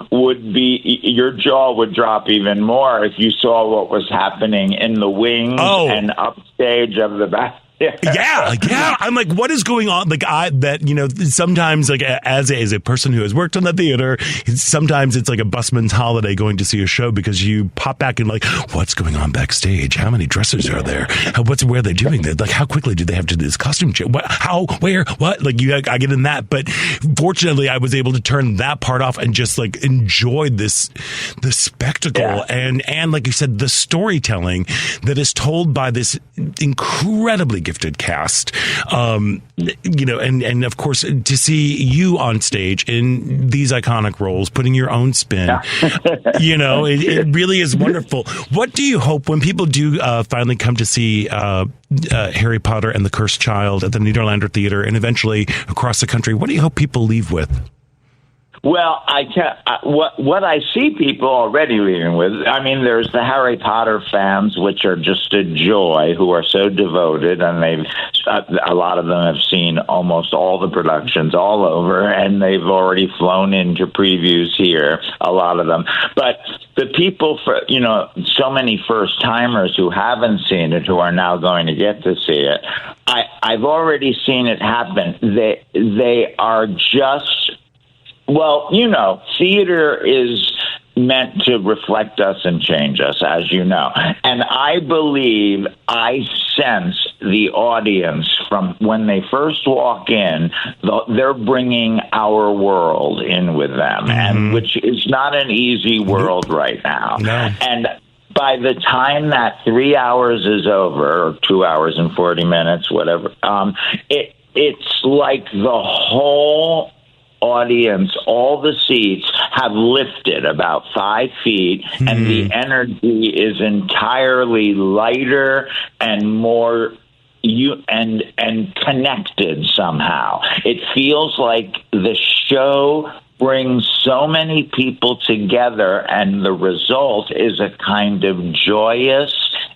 jaw would drop even more if you saw what was happening in the wings and upstage of the back. Yeah. I'm like, what is going on? Like sometimes like as a person who has worked in the theater, sometimes it's like a busman's holiday going to see a show, because you pop back and like, what's going on backstage? How many dressers are there? Where are they doing that? Like, how quickly do they have to do this costume change? How, where, what? Like I get in that, but fortunately I was able to turn that part off and just like enjoy the spectacle and like you said, the storytelling that is told by this incredibly gifted cast, and of course to see you on stage in these iconic roles, putting your own spin, it really is wonderful. What do you hope when people do finally come to see Harry Potter and the Cursed Child at the Nederlander Theater and eventually across the country? What do you hope people leave with? Well, what I see people already leaving with, I mean, there's the Harry Potter fans, which are just a joy, who are so devoted, and a lot of them have seen almost all the productions all over, and they've already flown into previews here, a lot of them. But the people, so many first timers who haven't seen it, who are now going to get to see it, I've already seen it happen. They are just... Well, theater is meant to reflect us and change us, as you know. And I believe I sense the audience from when they first walk in, they're bringing our world in with them, and which is not an easy world right now. No. And by the time that 3 hours is over, or 2 hours and 40 minutes, whatever, it's like the whole audience, all the seats have lifted about 5 feet, and the energy is entirely lighter and more and connected somehow. It feels like the show brings so many people together, and the result is a kind of joyous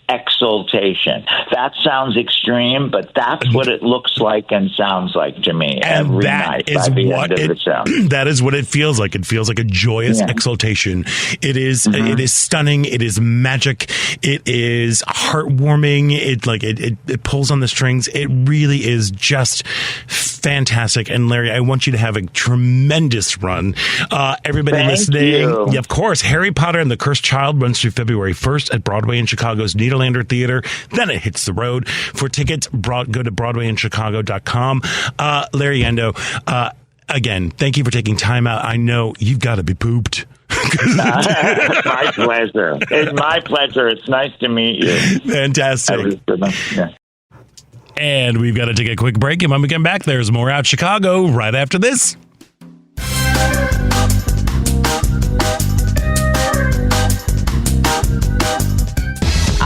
exaltation. That sounds extreme, but that's what it looks like and sounds like to me every night by the end of the show. That is what it feels like. It feels like a joyous exaltation. It is it is stunning. It is magic. It is heartwarming. It pulls on the strings. It really is just fantastic. And Larry, I want you to have a tremendous run. Everybody listening, yeah, of course, Harry Potter and the Cursed Child runs through February 1st at Broadway in Chicago's Nederlander Theater. Then it hits the road. For tickets, go to BroadwayInChicago.com. Larry Yando, again, thank you for taking time out. I know you've got to be pooped. My pleasure. It's my pleasure. It's nice to meet you. Fantastic. And we've got to take a quick break. And when we come back, there's more Out Chicago right after this.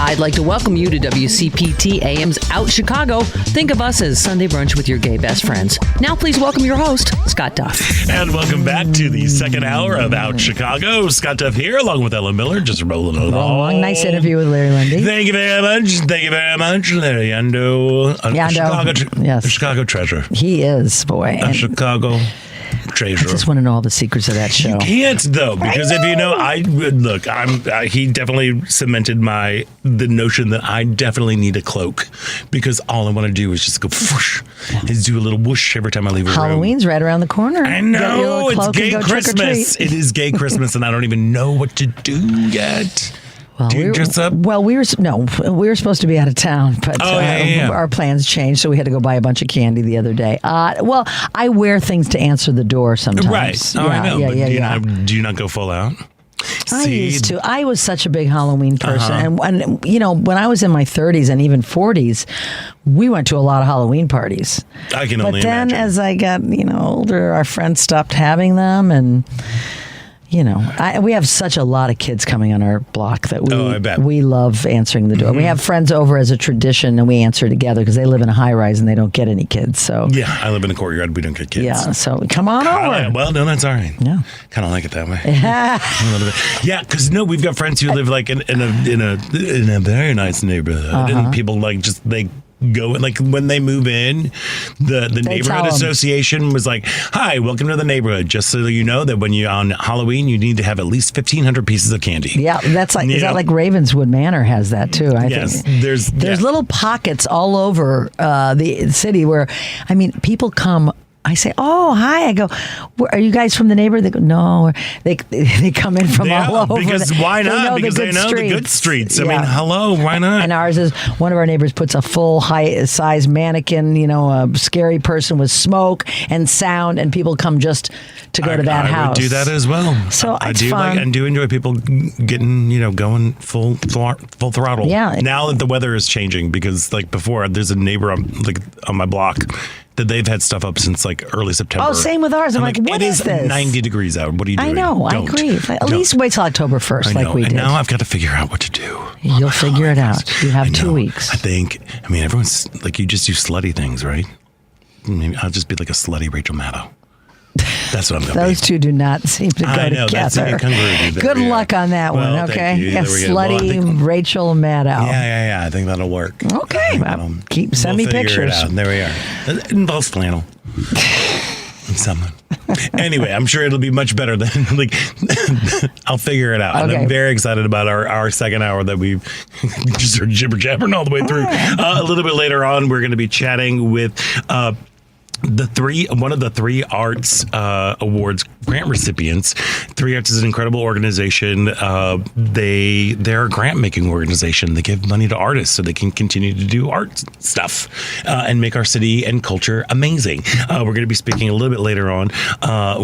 I'd like to welcome you to WCPT AM's Out Chicago. Think of us as Sunday brunch with your gay best friends. Now please welcome your host, Scott Duff. And welcome back to the second hour of Out Chicago. Scott Duff here, along with Ellen Miller, just rolling along. Nice interview with Larry Lundy. Thank you very much. Thank you very much, Larry Yando. Chicago treasure. He is, boy. A Chicago treasure. I just want to know all the secrets of that show. You can't, though, because if you know, he definitely cemented the notion that I definitely need a cloak, because all I want to do is just go whoosh, is do a little whoosh every time I leave a room. Halloween's right around the corner. I know, it's gay Christmas. It is gay Christmas, and I don't even know what to do yet. Well, do you dress up? Well, we were supposed to be out of town, but our plans changed, so we had to go buy a bunch of candy the other day. Well, I wear things to answer the door sometimes. Right. Oh, I know. Yeah. Do you not go full out? I used to. I was such a big Halloween person. And when I was in my 30s and even 40s, we went to a lot of Halloween parties. I can only imagine. But then as I got, older, our friends stopped having them, and we have such a lot of kids coming on our block that we love answering the door. We have friends over as a tradition, and we answer together because they live in a high rise and they don't get any kids. So yeah, I live in a courtyard. We don't get kids. Yeah, so come on over. Well, no, that's all right. Yeah, kind of like it that way. A little bit. Yeah, because we've got friends who live like in a very nice neighborhood, and people they go, like, when they move in, the neighborhood association was like, "Hi, welcome to the neighborhood. Just so you know that when you're on Halloween, you need to have at least 1,500 pieces of candy." Yeah, that's like is that like Ravenswood Manor has that too? I think there's little pockets all over the city where, people come. I say, "Oh, hi." I go, "Are you guys from the neighborhood?" They go, "No." They come in from all over. Because why not? Because they know the good streets. I mean, hello, why not? And ours is, one of our neighbors puts a full high-size mannequin, a scary person with smoke and sound, and people come just to go to that house. I would do that as well. So I do fun. I do enjoy people getting, going full throttle. Yeah. Now that the weather is changing, because like before, there's a neighbor on my block that they've had stuff up since like early September. Oh, same with ours. I'm like, what is this? It is 90 degrees out. What are you doing? I know. I agree. At least wait till October 1st, like we did. And now I've got to figure out what to do. You'll figure it out. You have 2 weeks. I think. Everyone's like, you just do slutty things, right? Maybe I'll just be like a slutty Rachel Maddow. That's what I'm going to be. Those two do not seem to go together. That's incongruity. Good luck on that one, okay? Yeah, slutty Rachel Maddow. Yeah. I think that'll work. Okay. Send me pictures. It out. There we are. It involves flannel. Something. Anyway, I'm sure it'll be much better than I'll figure it out. Okay. And I'm very excited about our second hour that we've just heard jibber jabbering all the way through. A little bit later on, we're going to be chatting with one of the 3 Arts Awards grant recipients. 3 Arts is an incredible organization. They're a grant making organization. They give money to artists so they can continue to do art stuff and make our city and culture amazing. We're going to be speaking a little bit later on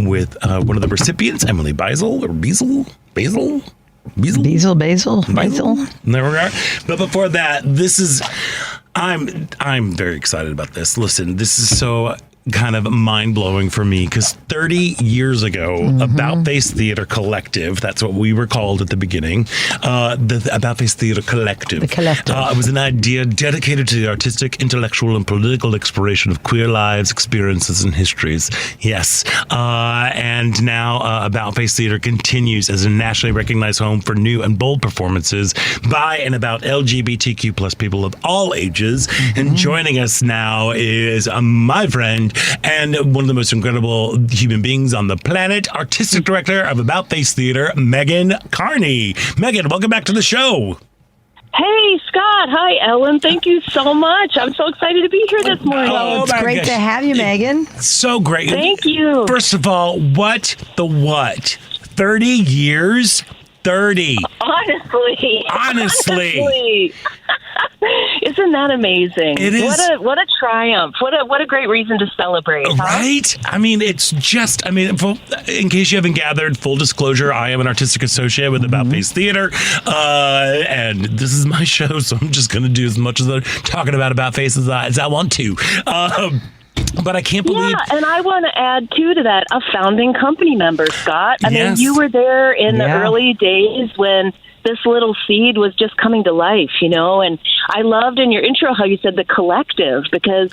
with one of the recipients, Emily Basil. There we are. But before that, I'm very excited about this. Listen, this is so kind of mind-blowing for me because 30 years ago, About Face Theater Collective, that's what we were called at the beginning, the About Face Theater Collective. The Collective. It was an idea dedicated to the artistic, intellectual, and political exploration of queer lives, experiences, and histories. Yes. And now About Face Theater continues as a nationally recognized home for new and bold performances by and about LGBTQ plus people of all ages. And joining us now is my friend and one of the most incredible human beings on the planet, artistic director of About Face Theater, Megan Carney. Megan, welcome back to the show. Hey, Scott. Hi, Ellen. Thank you so much. I'm so excited to be here this morning. Oh, it's great to have you, Megan. So great. Thank you. First of all, what? 30 years? 30. Honestly. Isn't that amazing? It is. What a triumph. What a great reason to celebrate. Huh? Right? I mean, it's just, in case you haven't gathered, full disclosure, I am an artistic associate with About Face Theater. And this is my show, so I'm just going to do as much as I'm talking about Face as I want to. But I can't believe... Yeah, and I want to add, too, to that, a founding company member, Scott. I mean, you were there in the early days when this little seed was just coming to life, and I loved in your intro how you said the collective, because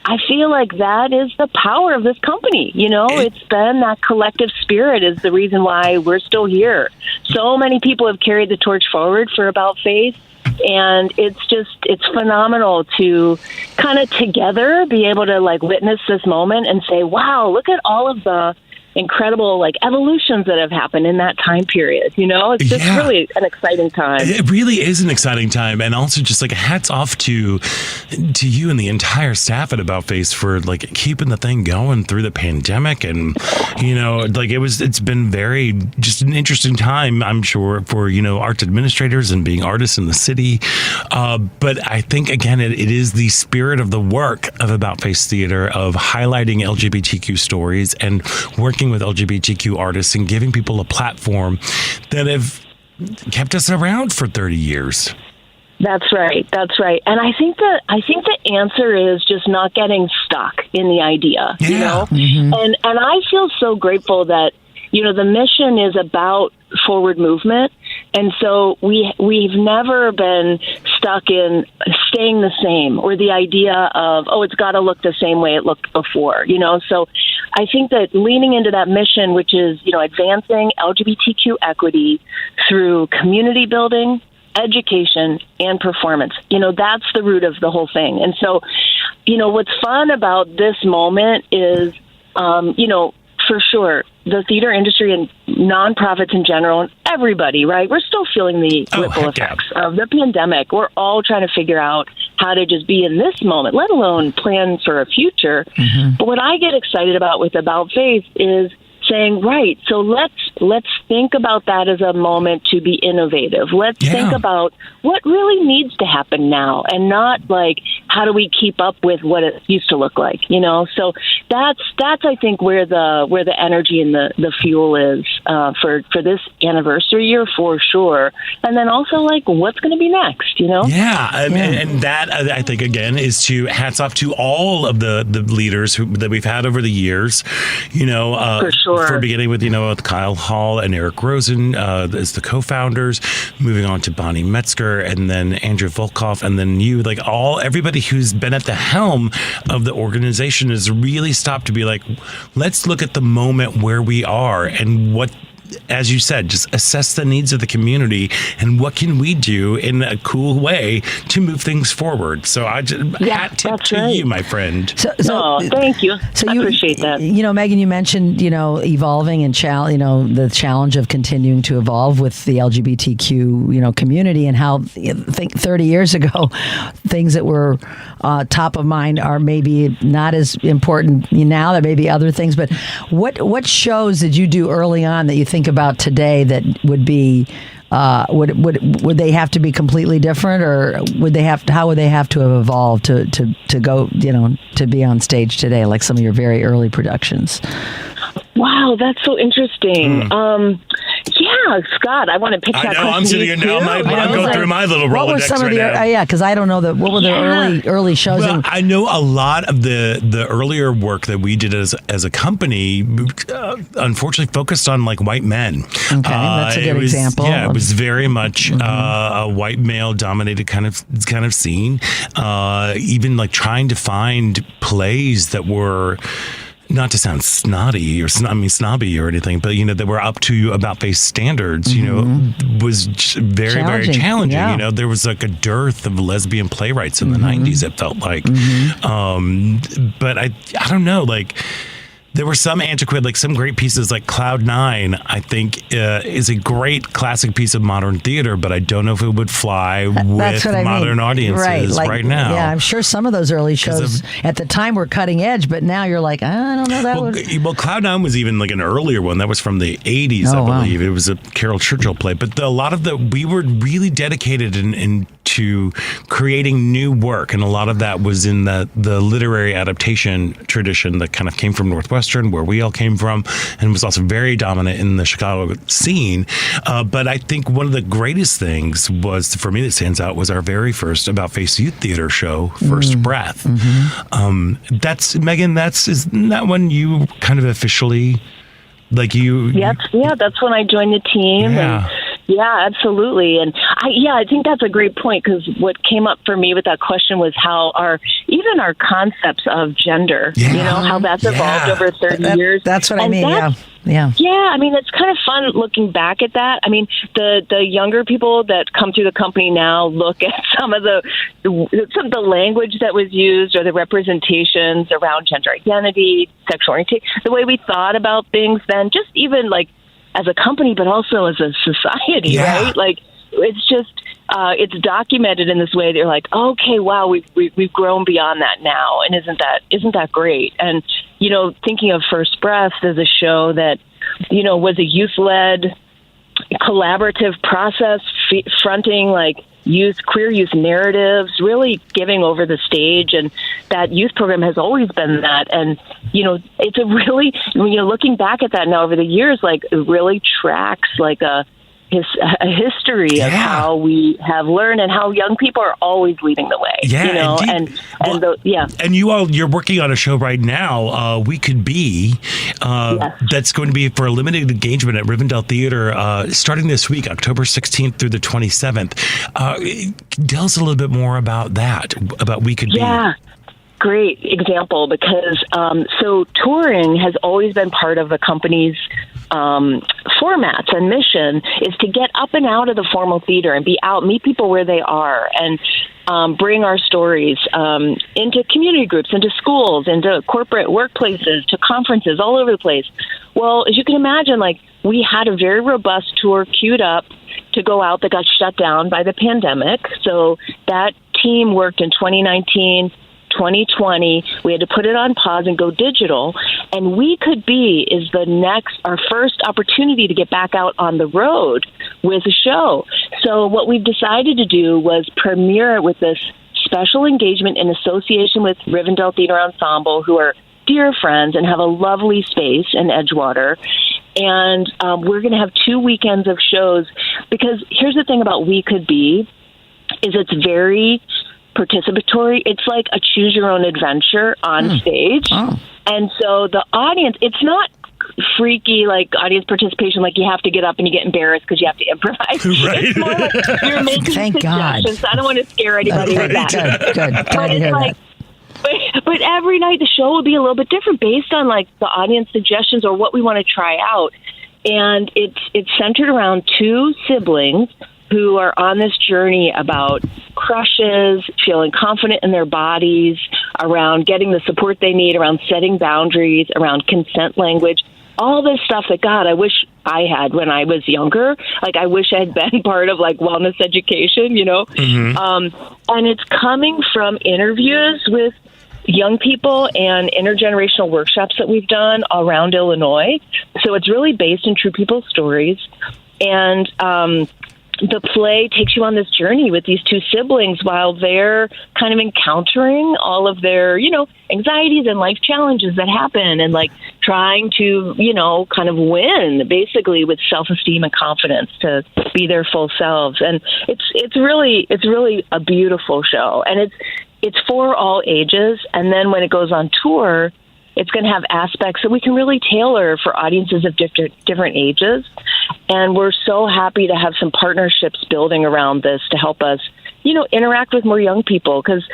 I feel like that is the power of this company, It's been that collective spirit is the reason why we're still here. So many people have carried the torch forward for About Face. And it's phenomenal to kind of together be able to witness this moment and say, wow, look at all of the incredible evolutions that have happened in that time period. It's just really an exciting time. It really is an exciting time, and also just hats off to you and the entire staff at About Face for keeping the thing going through the pandemic. And it's been very just an interesting time, I'm sure, for arts administrators and being artists in the city. But I think again it is the spirit of the work of About Face Theater of highlighting LGBTQ stories and working with LGBTQ artists and giving people a platform that have kept us around for 30 years. That's right. And I think the answer is just not getting stuck in the idea, And I feel so grateful that, the mission is about forward movement. And so we've never been stuck in staying the same or the idea of, it's got to look the same way it looked before, So I think that leaning into that mission, which is, advancing LGBTQ equity through community building, education, and performance, that's the root of the whole thing. And so, what's fun about this moment is, for sure, the theater industry and nonprofits in general, and everybody, right? We're still feeling the ripple effects of the pandemic. We're all trying to figure out how to just be in this moment, let alone plan for a future. But what I get excited about with About Face is saying, right, so let's think about that as a moment to be innovative. Let's think about what really needs to happen now, and not how do we keep up with what it used to look like, So that's I think where the energy and the fuel is for this anniversary year for sure. And then also what's going to be next, Yeah, and that I think again is to hats off to all of the leaders that we've had over the years, for sure. For beginning with, with Kyle Hall and Eric Rosen as the co-founders, moving on to Bonnie Metzger, and then Andrew Volkoff, and then you, everybody who's been at the helm of the organization has really stopped to be let's look at the moment where we are and what, as you said, just assess the needs of the community and what can we do in a cool way to move things forward. So I just hat tip to you, my friend. So thank you. So I appreciate that. Megan, you mentioned, evolving and the challenge of continuing to evolve with the LGBTQ, community, and how I think 30 years ago, things that were top of mind are maybe not as important now. There may be other things, but what shows did you do early on that you think about today that would be would they have to be completely different, or how would they have to have evolved to go to be on stage today, like some of your very early productions? Wow, that's so interesting. Yeah, Scott, I want to pick that question. I'm sitting here now. I'm going through my little Rolodex what were some of the, because I don't know what were the early shows. Well, I know a lot of the earlier work that we did as a company, unfortunately focused on like white men. Okay, that's a good example. Yeah, it was very much a white male dominated kind of scene. Even like trying to find plays that were, not to sound snobby or anything, but that were up to about-face standards, was very, very challenging. Yeah. There was like a dearth of lesbian playwrights in the 90s, it felt like. But I don't know, like, there were some antiquated, like some great pieces like Cloud 9, I think is a great classic piece of modern theater, but I don't know if it would fly with modern audiences right now. Yeah, I'm sure some of those early shows at the time were cutting edge, but now you're like, I don't know that Well, Cloud 9 was even like an earlier one. That was from the 80s, I believe. It was a Carol Churchill play. But a lot of we were really dedicated into creating new work, and a lot of that was in the literary adaptation tradition that kind of came from Northwestern, where we all came from, and was also very dominant in the Chicago scene. But I think one of the greatest things was, for me, that stands out was our very first about-face youth theater show, First Breath. That's Megan. Isn't that when you kind of officially, like you? Yeah, that's when I joined the team. Yeah. Yeah, absolutely. And I think that's a great point, because what came up for me with that question was how our concepts of gender, how that's evolved over 30 years. That's what I mean. Yeah. I mean, it's kind of fun looking back at that. I mean, the younger people that come through the company now look at some of the language that was used, or the representations around gender identity, sexual orientation, the way we thought about things then, just even like as a company, but also as a society, right? Like, it's just, it's documented in this way that you're like, okay, wow, we've grown beyond that now. And isn't that great? And, thinking of First Breath as a show that, was a youth-led collaborative process, fronting like queer youth narratives, really giving over the stage. And that youth program has always been that. And, it's a really, looking back at that now over the years, like, it really tracks like a history of how we have learned, and how young people are always leading the way. And you're working on a show right now, We Could Be, that's going to be for a limited engagement at Rivendell Theater starting this week, October 16th through the 27th. Tell us a little bit more about that, about We Could Be. Yeah. Great example, because so touring has always been part of the company's formats and mission, is to get up and out of the formal theater and be out, meet people where they are, and bring our stories into community groups, into schools, into corporate workplaces, to conferences all over the place. Well, as you can imagine, like, we had a very robust tour queued up to go out that got shut down by the pandemic. So that team worked in 2019, 2020, we had to put it on pause and go digital. And We Could Be is our first opportunity to get back out on the road with a show. So what we've decided to do was premiere it with this special engagement in association with Rivendell Theater Ensemble, who are dear friends and have a lovely space in Edgewater. And we're going to have 2 weekends of shows, because here's the thing about We Could Be, is it's very participatory. It's like a choose your own adventure on stage. And so the audience, it's not freaky like audience participation, like you have to get up and you get embarrassed because you have to improvise. Right. It's more like you're making suggestions. God. I don't want to scare anybody with that. Good. Glad to hear that. But every night the show will be a little bit different based on like the audience suggestions or what we want to try out. And it's centered around 2 siblings who are on this journey about crushes, feeling confident in their bodies, around getting the support they need, around setting boundaries, around consent language, all this stuff that, God, I wish I had when I was younger. Like, I wish I had been part of, like, wellness education, and it's coming from interviews with young people and intergenerational workshops that we've done around Illinois. So it's really based in true people's stories. And the play takes you on this journey with these two siblings while they're kind of encountering all of their, anxieties and life challenges that happen, and like trying to, kind of win basically with self-esteem and confidence to be their full selves. And it's really a beautiful show, and it's for all ages. And then when it goes on tour, it's going to have aspects that we can really tailor for audiences of different ages. And we're so happy to have some partnerships building around this to help us, interact with more young people. Because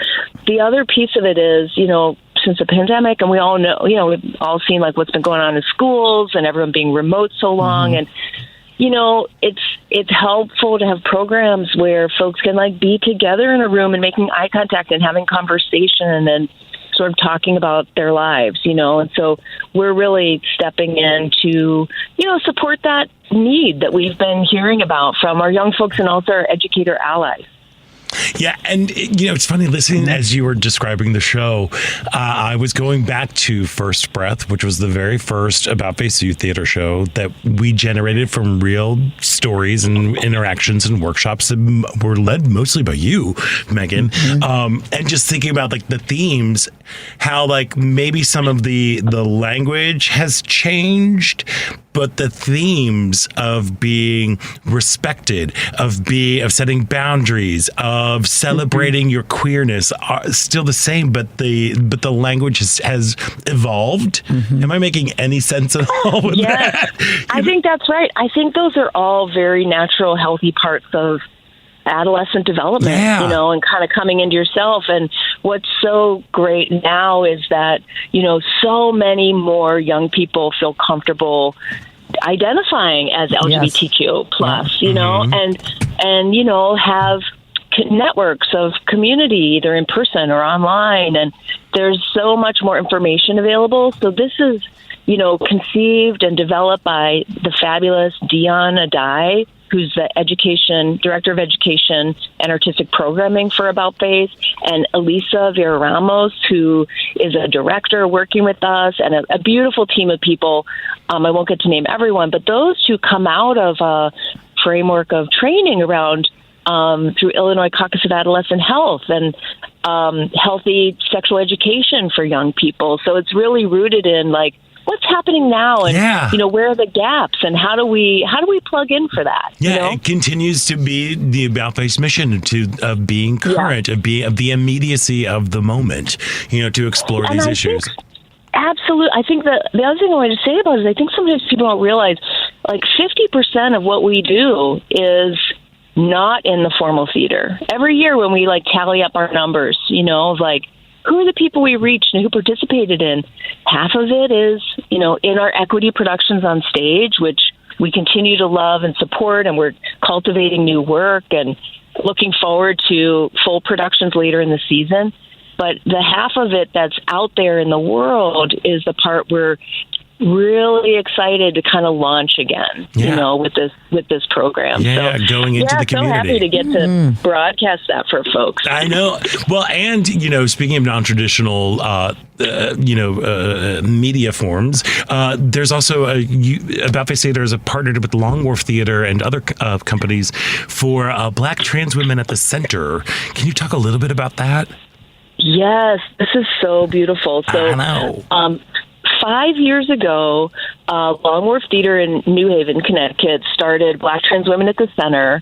the other piece of it is, since the pandemic, and we all know, we've all seen like what's been going on in schools and everyone being remote so long. And, it's helpful to have programs where folks can like be together in a room and making eye contact and having conversation and sort of talking about their lives, and so we're really stepping in to, support that need that we've been hearing about from our young folks and also our educator allies. Yeah, and it's funny listening as you were describing the show. I was going back to First Breath, which was the very first About Face Youth Theater show that we generated from real stories and interactions and workshops that were led mostly by you, Megan. And just thinking about like the themes, how like maybe some of the language has changed, but the themes of being respected, of setting boundaries, of celebrating your queerness are still the same, but the language has evolved. Am I making any sense at all with that? I think that's right. I think those are all very natural, healthy parts of adolescent development, and kind of coming into yourself. And what's so great now is that, so many more young people feel comfortable identifying as LGBTQ plus, and have networks of community either in person or online. And there's so much more information available. So this is, conceived and developed by the fabulous Dion Adai, who's the director of education and artistic programming for About Face, and Elisa Vera Ramos, who is a director working with us, and a beautiful team of people. I won't get to name everyone, but those two come out of a framework of training around through Illinois Caucus of Adolescent Health and healthy sexual education for young people. So it's really rooted in like, what's happening now, and where are the gaps, and how do we plug in for that? It continues to be the About Face mission of being current, of the immediacy of the moment, to explore these issues. Absolutely. I think the other thing I wanted to say about it is I think sometimes people don't realize like 50% of what we do is not in the formal theater. Every year when we like tally up our numbers, like who are the people we reached and who participated in, half of it is, in our equity productions on stage, which we continue to love and support, and we're cultivating new work and looking forward to full productions later in the season. But the half of it that's out there in the world is the part we're really excited to kind of launch again, with this program. Yeah, so, going into the community. So happy to get to broadcast that for folks. I know. Well, and, speaking of non-traditional, media forms, there's also About Face Theater is partnered with Long Wharf Theater and other companies for Black trans women at the center. Can you talk a little bit about that? Yes, this is so beautiful. So, I know. 5 years ago, Long Wharf Theater in New Haven, Connecticut, started Black Trans Women at the Center.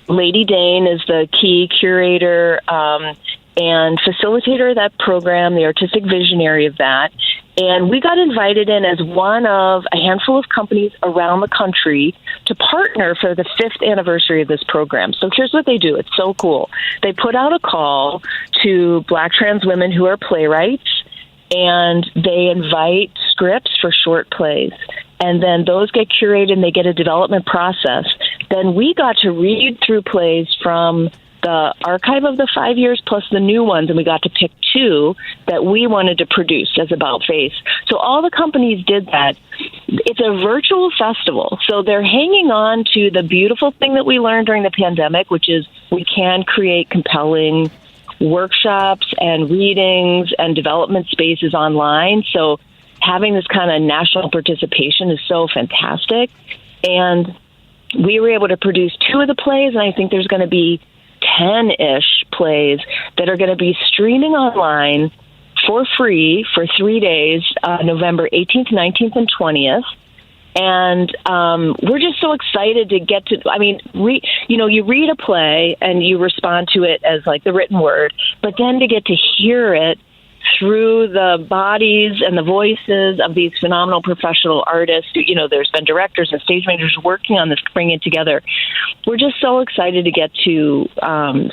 Lady Dane is the key curator and facilitator of that program, the artistic visionary of that. And we got invited in as one of a handful of companies around the country to partner for the 5th anniversary of this program. So here's what they do. It's so cool. They put out a call to Black trans women who are playwrights, and they invite scripts for short plays. And then those get curated and they get a development process. Then we got to read through plays from the archive of the 5 years plus the new ones, and we got to pick 2 that we wanted to produce as About Face. So all the companies did that. It's a virtual festival, so they're hanging on to the beautiful thing that we learned during the pandemic, which is we can create compelling workshops and readings and development spaces online. So having this kind of national participation is so fantastic. And we were able to produce 2 of the plays, and I think there's going to be 10-ish plays that are going to be streaming online for free for 3 days, November 18th, 19th, and 20th. And we're just so excited to get to, you read a play and you respond to it as like the written word, but then to get to hear it through the bodies and the voices of these phenomenal professional artists. There's been directors and stage managers working on this, bringing it together. We're just so excited to get to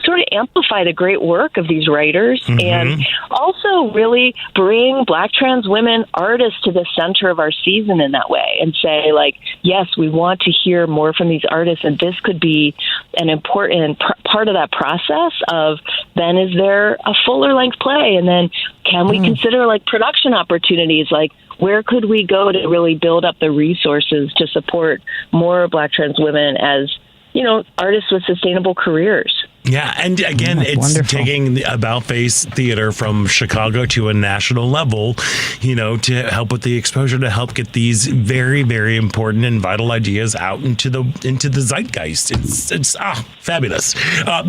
sort of amplify the great work of these writers and also really bring Black trans women artists to the center of our season in that way and say, like, yes, we want to hear more from these artists, and this could be an important part of that process of then is there a fuller length play, and then can we consider like production opportunities, like where could we go to really build up the resources to support more Black trans women as, artists with sustainable careers? Yeah, and again, it's wonderful. Taking the About Face Theater from Chicago to a national level, to help with the exposure, to help get these very, very important and vital ideas out into the zeitgeist. It's fabulous,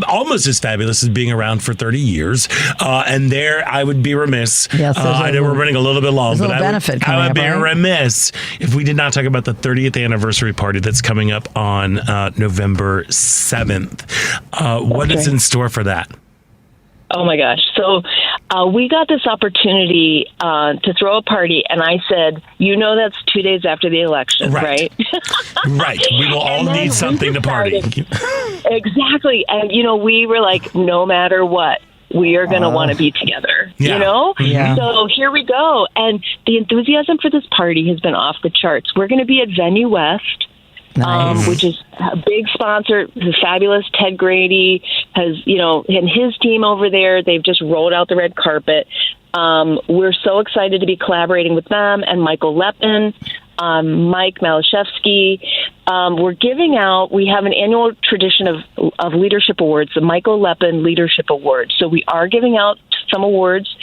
almost as fabulous as being around for 30 years. And there, I would be remiss. Yes, I know we're running a little bit long, but I would be remiss if we did not talk about the 30th anniversary party that's coming up on November 7th. What is in store for that? Oh my gosh. So we got this opportunity to throw a party, and I said, that's 2 days after the election, right? Right. We will all need something to party. Exactly. And, we were like, no matter what, we are going to want to be together, Yeah. So here we go. And the enthusiasm for this party has been off the charts. We're going to be at Venue West. Nice. Which is a big sponsor. The fabulous Ted Grady has, and his team over there, they've just rolled out the red carpet. We're so excited to be collaborating with them and Michael Lepin, Mike Malashevsky. We have an annual tradition of leadership awards, the Michael Lepin Leadership Award. So we are giving out some awards.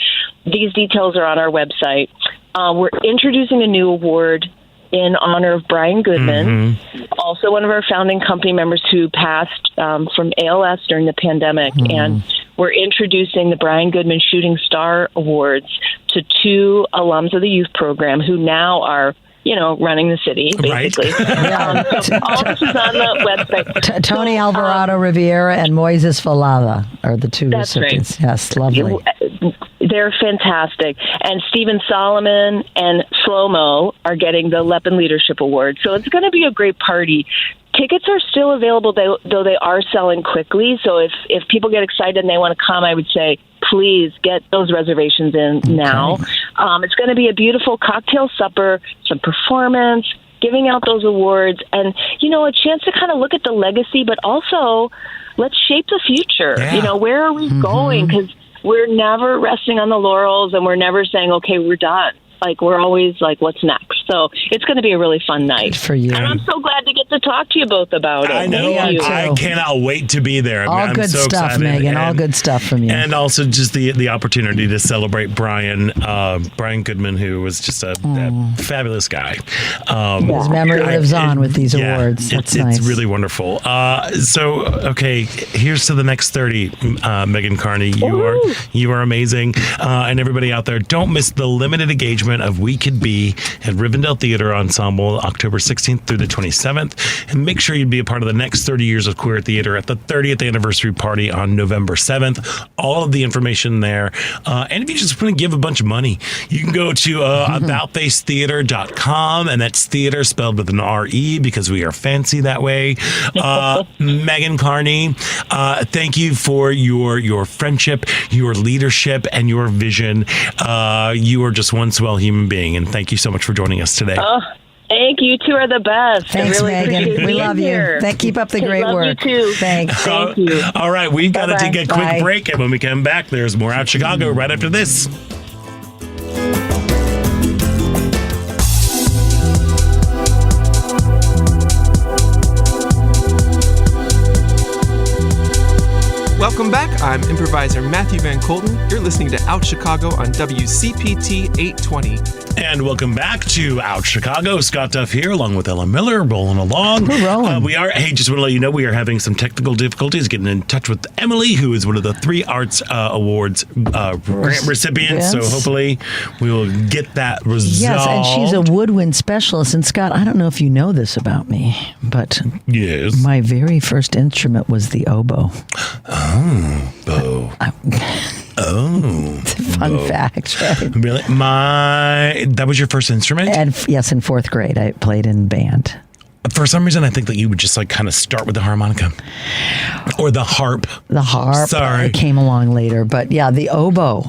These details are on our website. We're introducing a new award in honor of Brian Goodman, also one of our founding company members who passed from ALS during the pandemic. And we're introducing the Brian Goodman Shooting Star Awards to 2 alums of the youth program who now are running the city, basically. Right. So all this is on the website. Tony Alvarado Riviera and Moises Falada are the 2 recipients. Right. Yes, lovely. They're fantastic. And Stephen Solomon and Shlomo are getting the Lepin Leadership Award. So it's going to be a great party. Tickets are still available, though they are selling quickly. So if people get excited and they want to come, I would say, please get those reservations in now. It's going to be a beautiful cocktail supper, some performance, giving out those awards, and, a chance to kind of look at the legacy, but also let's shape the future. Yeah. Where are we going? Because we're never resting on the laurels, and we're never saying, okay, we're done. Like, we're always like, what's next? So it's going to be a really fun night. Good for you. And I'm so glad to get to talk to you both about it. I know. I cannot wait to be there. I'm good so stuff, excited. Megan. All good stuff from you. And also just the opportunity to celebrate Brian Goodman, who was just a fabulous guy. His memory lives on with these awards. That's nice. It's really wonderful. Okay, here's to the next 30, Megan Carney. You are amazing. And everybody out there, don't miss the limited engagement of We Could Be at Rivendell Theater Ensemble, October 16th through the 27th. And make sure you be a part of the next 30 years of queer theater at the 30th anniversary party on November 7th. All of the information there. And if you just want to give a bunch of money, you can go to aboutfacetheater.com, and that's theater spelled with an R-E because we are fancy that way. Megan Carney, thank you for your friendship, your leadership, and your vision. You are just one swell human being, and thank you so much for joining us today. Thank you. 2 are the best. Thanks, I really Megan. We love you. Keep up the great work. You too. Thanks. Thank you. All right, we've got to take a quick break, and when we come back, there's more Out Chicago right after this. Welcome back. I'm improviser Matthew Van Colton. You're listening to Out Chicago on WCPT 820. And welcome back to Out Chicago. Scott Duff here, along with Ella Miller, rolling along. We're rolling. We are. Hey, just want to let you know we are having some technical difficulties getting in touch with Emily, who is one of the 3 Arts Awards grant recipients. So hopefully we will get that resolved. Yes, and she's a woodwind specialist. And Scott, I don't know if you know this about me, but yes, my very first instrument was the oboe. Oh, bow. It's a fun fact, right? Really? That was your first instrument? And yes, in 4th grade, I played in band. For some reason, I think that you would just like kind of start with the harmonica or the harp. The harp. Sorry. It came along later. But yeah, the oboe.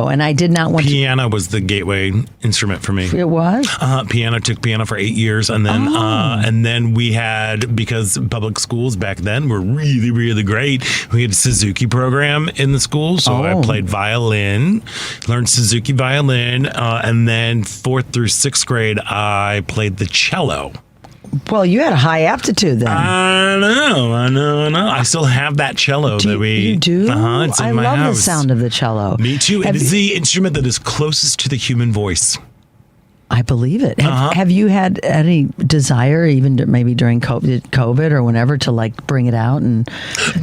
And I did not want Piano was the gateway instrument for me. It was? Piano. Took piano for 8 years. And then we had, because public schools back then were really, really great, we had a Suzuki program in the school. So I played violin, learned Suzuki violin. And then 4th through 6th grade, I played the cello. Well, you had a high aptitude then. I know. I still have that cello You do? It's in my house. I love the sound of the cello. Me too. It is the instrument that is closest to the human voice. I believe it. Have you had any desire, even maybe during COVID or whenever, to like bring it out and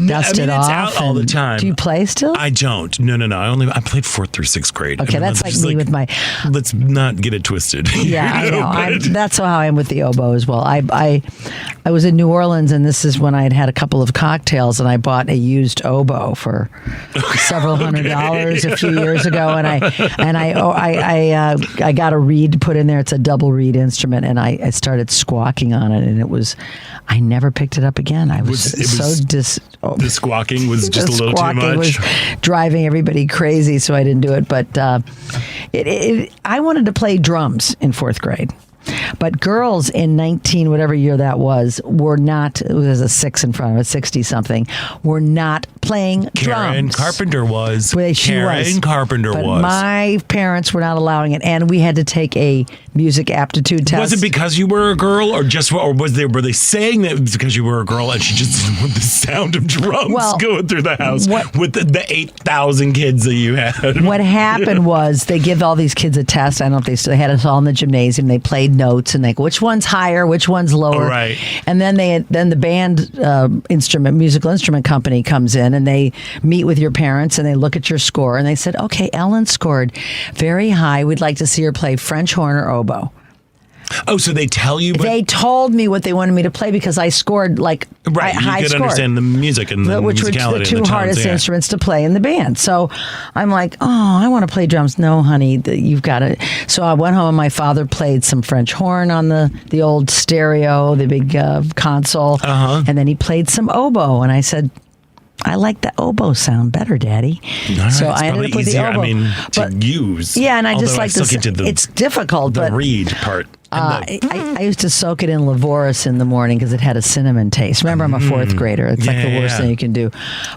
dust it off? It's out all the time. Do you play still? I don't. No. I played 4th through 6th grade. Okay, that's like me with my. Let's not get it twisted. Yeah, I know. That's how I am with the oboe as well. I was in New Orleans, and this is when I had a couple of cocktails, and I bought a used oboe for several $100s a few years ago, and I got a reed to put in there. It's a double reed instrument, and I started squawking on it, and I never picked it up again. The squawking was just a little too much. Was driving everybody crazy, so I didn't do it. But I wanted to play drums in 4th grade. But girls in 19, whatever year that was, were not, it was a 6 in front of it, 60-something, were not playing Karen drums. Carpenter was. Karen Carpenter was. My parents were not allowing it, and we had to take a music aptitude test. Was it because you were a girl, or were they saying that it was because you were a girl and she just didn't want the sound of drums going through the house with the 8,000 kids that you had? What happened was they give all these kids a test. I don't know if they had us all in the gymnasium. They played notes and they go, which one's higher, which one's lower. Right. And then the band musical instrument company comes in and they meet with your parents and they look at your score and they said, okay, Ellen scored very high. We'd like to see her play French horn or oboe. Oh, so they tell you? They told me what they wanted me to play because I scored like high you could understand the music and the which musicality. Were the 2 and the hardest tones, instruments to play in the band. So I'm like, I want to play drums. No, honey, you've got to. So I went home and my father played some French horn on the old stereo, the big console. And then he played some oboe. And I said, I like the oboe sound better, Daddy. Right, so I ended up with the oboe. To use. Yeah, and I just like this. It's difficult. The reed part. I used to soak it in Livoris in the morning because it had a cinnamon taste. Remember, I'm a 4th grader. It's like the worst thing you can do.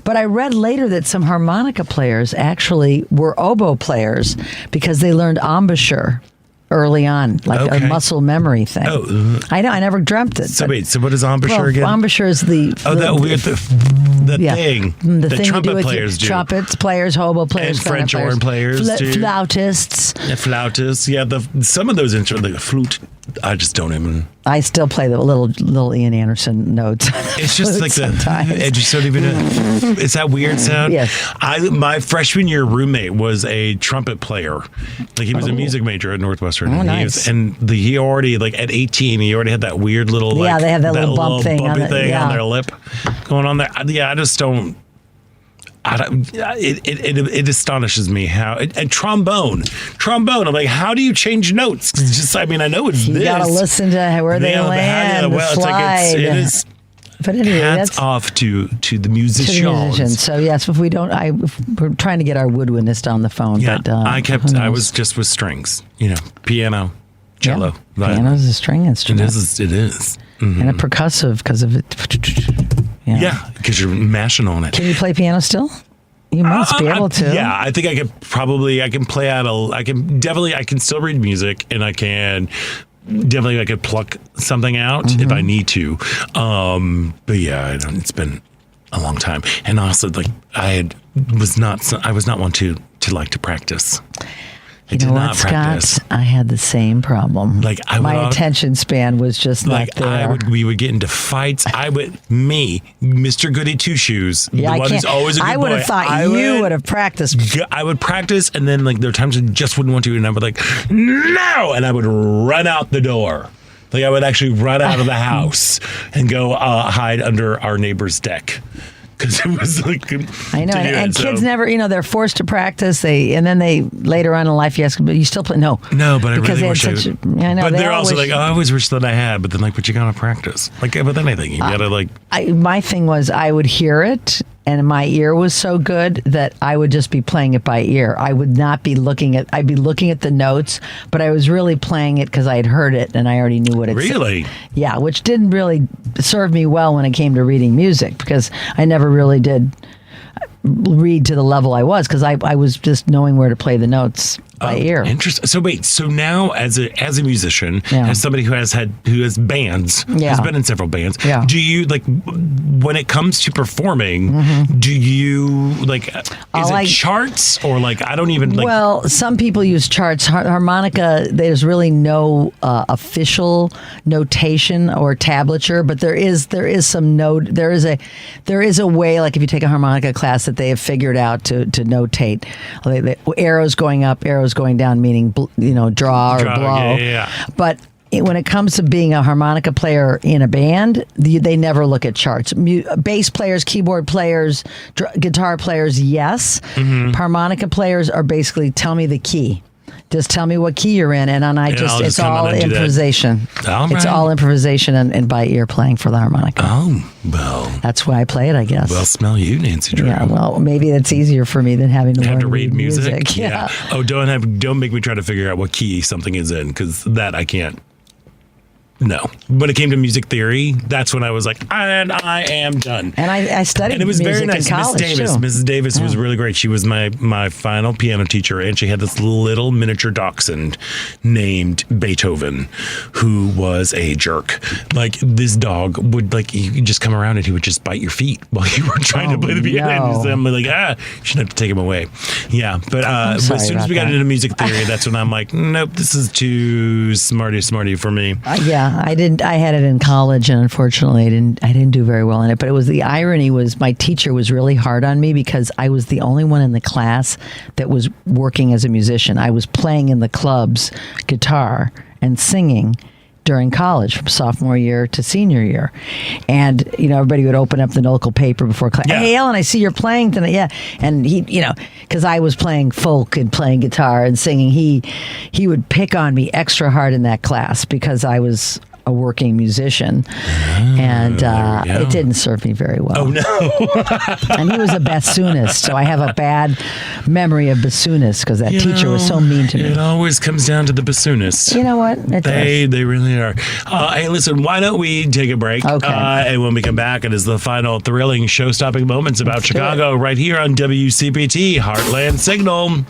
But I read later that some harmonica players actually were oboe players because they learned embouchure early on, like a muscle memory thing. I know, I never dreamt it. So wait, so what is embouchure again? Embouchure is the thing. The thing trumpet players do. Trumpets players, hobo players, and French horn players too. Flautists. Flautists, some of those instruments, like the flute, I just don't even. I still play the little Ian Anderson notes. It's just like I just don't even. It's that weird sound. Yes. My freshman year roommate was a trumpet player. Like he was a music major at Northwestern. Oh, nice. He already at 18, he already had that weird little they have that little bump thing on their lip going on there. Yeah, I just don't. It astonishes me how and trombone. I'm like, how do you change notes? It's just, I know it's you this. You gotta listen to where they land. Well, slide. It is. But anyway, hats off to the musicians. So yes, if we don't, we're trying to get our woodwindist on the phone. Yeah, but I was just with strings. Piano, cello. Yeah, piano is a string instrument. It is. Mm-hmm. And a percussive because of it. Yeah, because you're mashing on it. Can you play piano still? You must be able to. Yeah, I think I can play I can still read music, and I could pluck something out if I need to. But yeah, it's been a long time. And also, I was not one to like to practice. I did not practice. Scott? I had the same problem. Like my attention span was just like not there. We would get into fights. Mr. Goody Two Shoes. Yeah, the one who's always a good I would have boy. thought you would have practiced. I would practice, and then like there were times I just wouldn't want to, and I would like no, and I would run out the door. Like I would actually run out of the house and go hide under our neighbor's deck. Because it was like I know, and kids never, they're forced to practice. And then later on in life, you ask them, but you still play? No, but I really wish I would. I know, but they're also like, I always wish that I had. But then, like, but you gotta practice. Like with anything, you gotta like. My thing was, I would hear it, and my ear was so good that I would just be playing it by ear. I would not be looking at. I'd be looking at the notes, but I was really playing it because I had heard it and I already knew what it said. Really? Yeah, which didn't really serve me well when it came to reading music because I never really did read to the level I was because I was just knowing where to play the notes by ear. Interesting. So wait, so now as a musician, as somebody who has bands, has been in several bands, do you like when it comes to performing, do you like is it charts or like I don't even like well, some people use charts. Harmonica, there's really no official notation or tablature, but there is some note there is a way, like if you take a harmonica class that they have figured out to notate arrows going up, arrows going down, meaning draw or blow. But when it comes to being a harmonica player in a band, they never look at charts. Bass players, keyboard players, guitar players, yes. Harmonica players are basically tell me the key. Just tell me what key you're in, and it's all improvisation. It's all improvisation and by ear playing for the harmonica. Oh, well. That's why I play it, I guess. Well, smell you, Nancy Drew. Yeah, well, maybe it's easier for me than having to learn to read music. Yeah. Oh, don't make me try to figure out what key something is in, because that I can't. No. When it came to music theory, that's when I was like, and I am done. And I studied and it was music very nice. in college, Mrs. Davis was really great. She was my final piano teacher, and she had this little miniature dachshund named Beethoven, who was a jerk. Like, this dog would, like, you could just come around and he would just bite your feet while you were trying to play the piano. And I'm like, you shouldn't have to take him away. Yeah, but as soon as we got into music theory, that's when I'm like, nope, this is too smarty for me. I didn't. I had it in college, and unfortunately, I didn't do very well in it. But it was the irony was my teacher was really hard on me because I was the only one in the class that was working as a musician. I was playing in the clubs, guitar and singing during college from sophomore year to senior year. And, everybody would open up the local paper before class. Hey, Ellen, I see you're playing tonight. Yeah. And he, because I was playing folk and playing guitar and singing, he would pick on me extra hard in that class because I was a working musician, and it didn't serve me very well. Oh no! And he was a bassoonist, so I have a bad memory of bassoonists because that teacher was so mean to me. It always comes down to the bassoonists. You know what? They really are. Hey, listen, why don't we take a break? Okay. And when we come back, it is the final thrilling show-stopping moments about Chicago right here on WCPT Heartland Signal.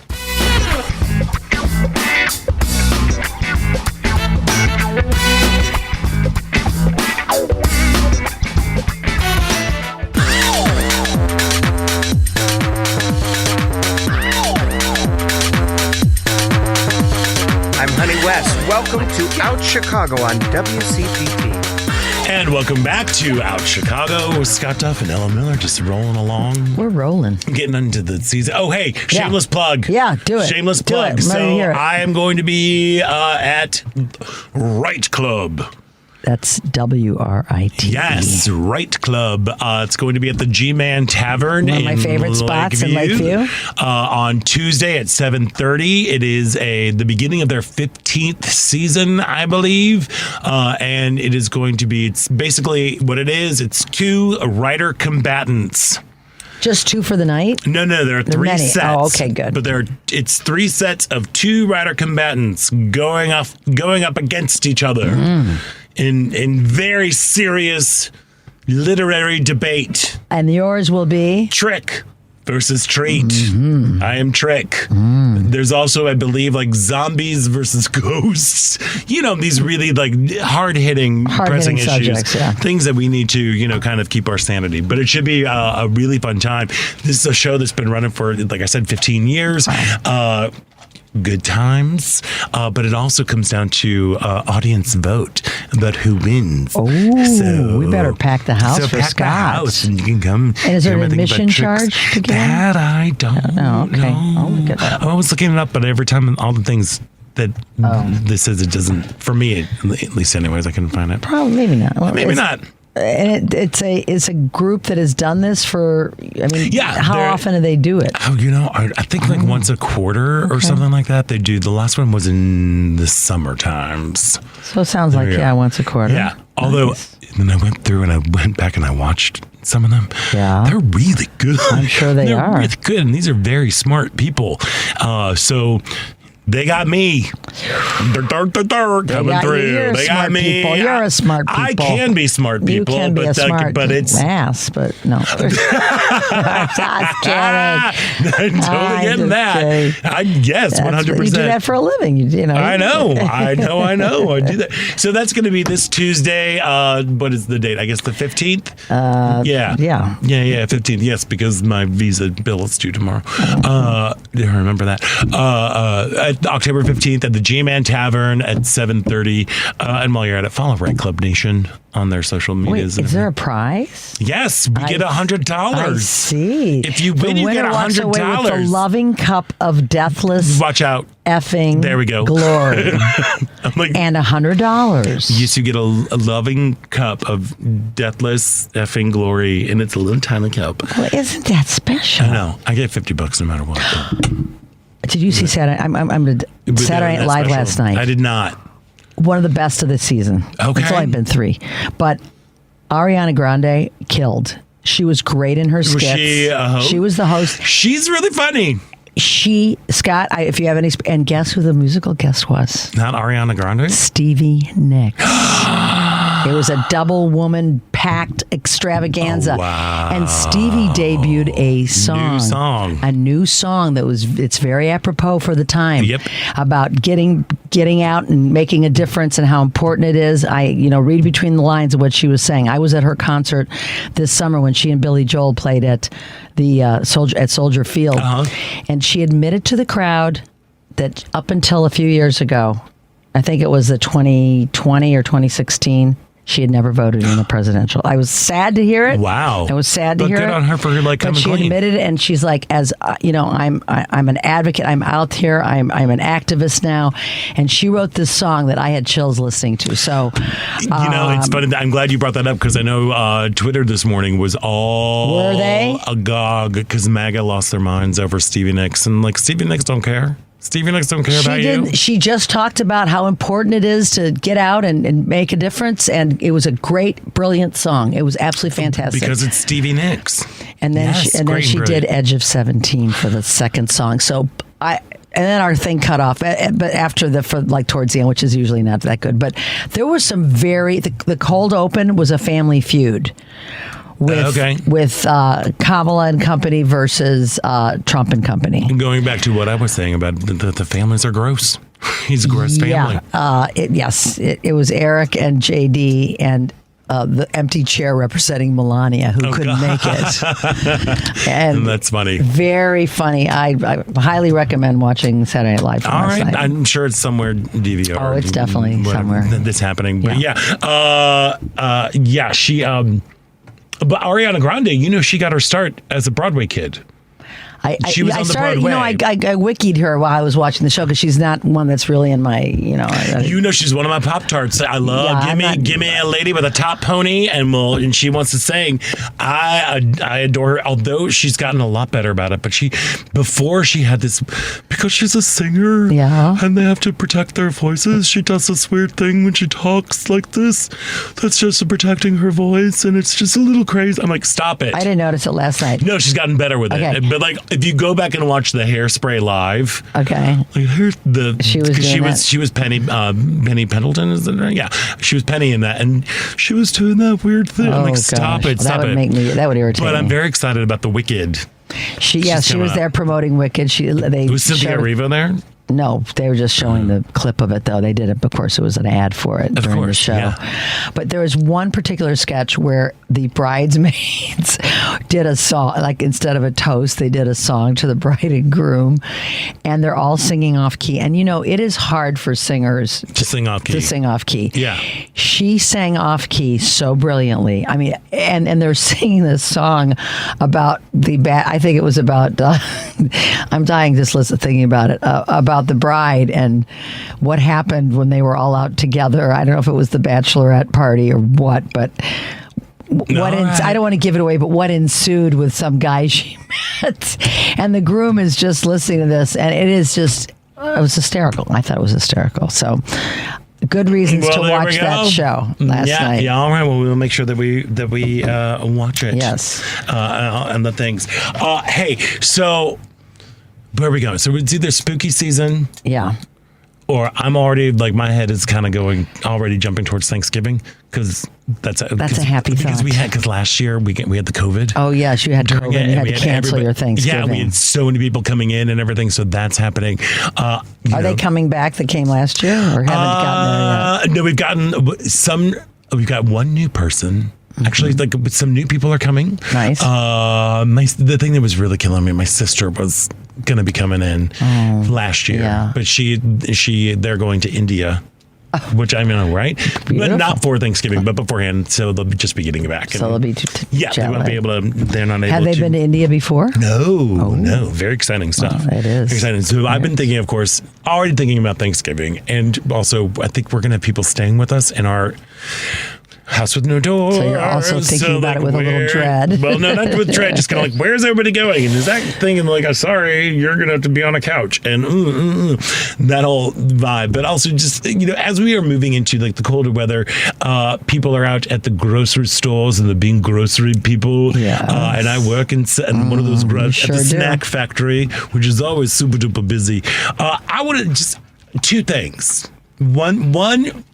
Welcome to Out Chicago on WCPT. And welcome back to Out Chicago with Scott Duff and Ellen Miller, just rolling along. We're rolling. Getting into the season. Oh, hey, shameless plug. Yeah, do it. Shameless do plug. It. So I am going to be at Right Club. That's WRIT. Yes, Right Club. It's going to be at the G-Man Tavern. One of my favorite spots in Lakeview. On Tuesday at 7:30. It is the beginning of their 15th season, I believe. And it is going to be, it's basically what it is. It's 2 writer combatants. Just 2 for the night? No, there are 3 sets. Oh, okay, good. But it's 3 sets of 2 writer combatants going up against each other in very serious literary debate. And yours will be? Trick versus treat. I am Trick. There's also, I believe, like zombies versus ghosts. These really like hard-hitting pressing subjects, issues. Things that we need to, kind of keep our sanity. But it should be a really fun time. This is a show that's been running for, like I said, 15 years. good times, but it also comes down to audience vote about who wins. Oh, so, we better pack the house for pack Scott. The house and you can come. And is there an admission charge to get that I don't know. Okay. I'll look it up. I was looking it up, but every time all the things that this says it doesn't, for me at least anyways, I couldn't find it. Probably, maybe not. Well, maybe not. And it's a group that has done this for, I mean, how often do they do it? Oh, I think like once a quarter or something like that. They do. The last one was in the summer times. So it sounds like, once a quarter. Yeah. Although, then I went through and I went back and I watched some of them. Yeah. They're really good. I'm sure they're really good. And these are very smart people. So they got me. Coming through. They got me. People. You're a smart people. I can be smart people. You can be a smart ass, but no. I'm totally getting that. Yes, 100%. You do that for a living. I know. I do that. So that's going to be this Tuesday. What is the date? I guess the 15th? Yeah, 15th. Yes, because my visa bill is due tomorrow. I remember that. October 15th at the G-Man Tavern at 7:30. And while you're at it, follow Red Club Nation on their social medias. Wait, is there a prize? Yes, we get $100. I see. If you win, you get $100. With the loving cup of deathless. Watch out. Effing. There we go. Glory. And $100. Yes, you get a loving cup of deathless effing glory, and it's a little tiny cup. Well, isn't that special? I know. I get $50 no matter what. Did you see Saturday? Saturday Night Live last night. I did not. One of the best of the season. Okay. It's only been 3, but Ariana Grande killed. She was great in her skits. Was she a host? She was the host. She's really funny. Scott, if you have any, and guess who the musical guest was? Not Ariana Grande? Stevie Nicks. It was a double woman packed extravaganza. Oh, wow. And Stevie debuted a new song that it's very apropos for the time. Yep. About getting out and making a difference and how important it is. I read between the lines of what she was saying. I was at her concert this summer when she and Billy Joel played at the Soldier Field, and she admitted to the crowd that up until a few years ago, I think it was the 2020 or 2016, she had never voted in the presidential. I was sad to hear it. Wow. I was sad to hear it. But good on her for coming clean. But she admitted it, and she's like, I'm an advocate. I'm out here. I'm an activist now. And she wrote this song that I had chills listening to. So, it's funny. I'm glad you brought that up because I know Twitter this morning was all agog because MAGA lost their minds over Stevie Nicks, and Stevie Nicks don't care. Stevie Nicks don't care about you. She just talked about how important it is to get out and make a difference, and it was a great, brilliant song. It was absolutely fantastic. Because it's Stevie Nicks. And then she did Edge of 17 for the second song. So and then our thing cut off, but after towards the end, which is usually not that good. But there was some the cold open was a family feud. With Kamala and company versus Trump and company. Going back to what I was saying about the families are gross. He's a gross family. It was Eric and JD and the empty chair representing Melania who couldn't make it. And that's funny. Very funny. I highly recommend watching Saturday Night Live. All right. I'm sure it's somewhere DVR. Oh, it's definitely somewhere. That's happening. But she... But Ariana Grande, she got her start as a Broadway kid. She was on the Broadway. I wikied her while I was watching the show because she's not one that's really in my, she's one of my Pop-Tarts. I love, give me a lady with a top pony and she wants to sing. I adore her, although she's gotten a lot better about it. But before she had this, because she's a singer and they have to protect their voices, she does this weird thing when she talks like this. That's just protecting her voice and it's just a little crazy. I'm like, stop it. I didn't notice it last night. No, she's gotten better with it. But if you go back and watch the Hairspray live, she was Penny Pendleton, isn't it? Yeah, she was Penny in that, and she was doing that weird thing. I'm like, stop it. That would irritate me. But I'm very excited about the Wicked. She was there promoting Wicked. Was Cynthia Erivo there? No, they were just showing the clip of it, though. They did it. Of course, it was an ad for it during the show. Yeah. But there was one particular sketch where the bridesmaids did a song, like instead of a toast, they did a song to the bride and groom, and they're all singing off key. And it is hard for singers to sing off key. Yeah. She sang off key so brilliantly. I mean, and they're singing this song about I think it was about, I'm dying just thinking about it, about the bride and what happened when they were all out together. I don't know if it was the bachelorette party or what, but I don't want to give it away, but what ensued with some guy she met. And the groom is just listening to this, and it was hysterical. I thought it was hysterical. So good reasons to watch that show last night. Yeah, all right. Well, we'll make sure that we watch it. Yes. And the things. Hey, so where are we going? So it's either spooky season. Yeah. Or I'm already, my head is kind of already jumping towards Thanksgiving because that's a happy thought. Because last year we had the COVID. Oh, yes, you had COVID. You had to cancel your Thanksgiving. Yeah, we had so many people coming in and everything, so that's happening. Are they coming back that came last year or haven't gotten there yet? No, we've gotten some. We've got one new person. Actually, some new people are coming. Nice. The thing that was really killing me, my sister was going to be coming in last year, but they're going to India, which I know, right? Beautiful. But not for Thanksgiving, but beforehand. So they'll just be getting back. So they'll be they won't be able to. They're not able to. Have they been to India before? No. Very exciting stuff. It is. Very exciting. So I've been thinking, of course, already thinking about Thanksgiving, and also I think we're going to have people staying with us in our house with no door. So you're also thinking about it with a little dread. Well, no, not with dread. Just kind of where's everybody going? And is that thing sorry, you're going to have to be on a couch and that whole vibe. But also just, as we are moving into the colder weather, people are out at the grocery stores and they're being grocery people. Yeah. And I work in one of those at the snack factory, which is always super duper busy. I want to just two things. One,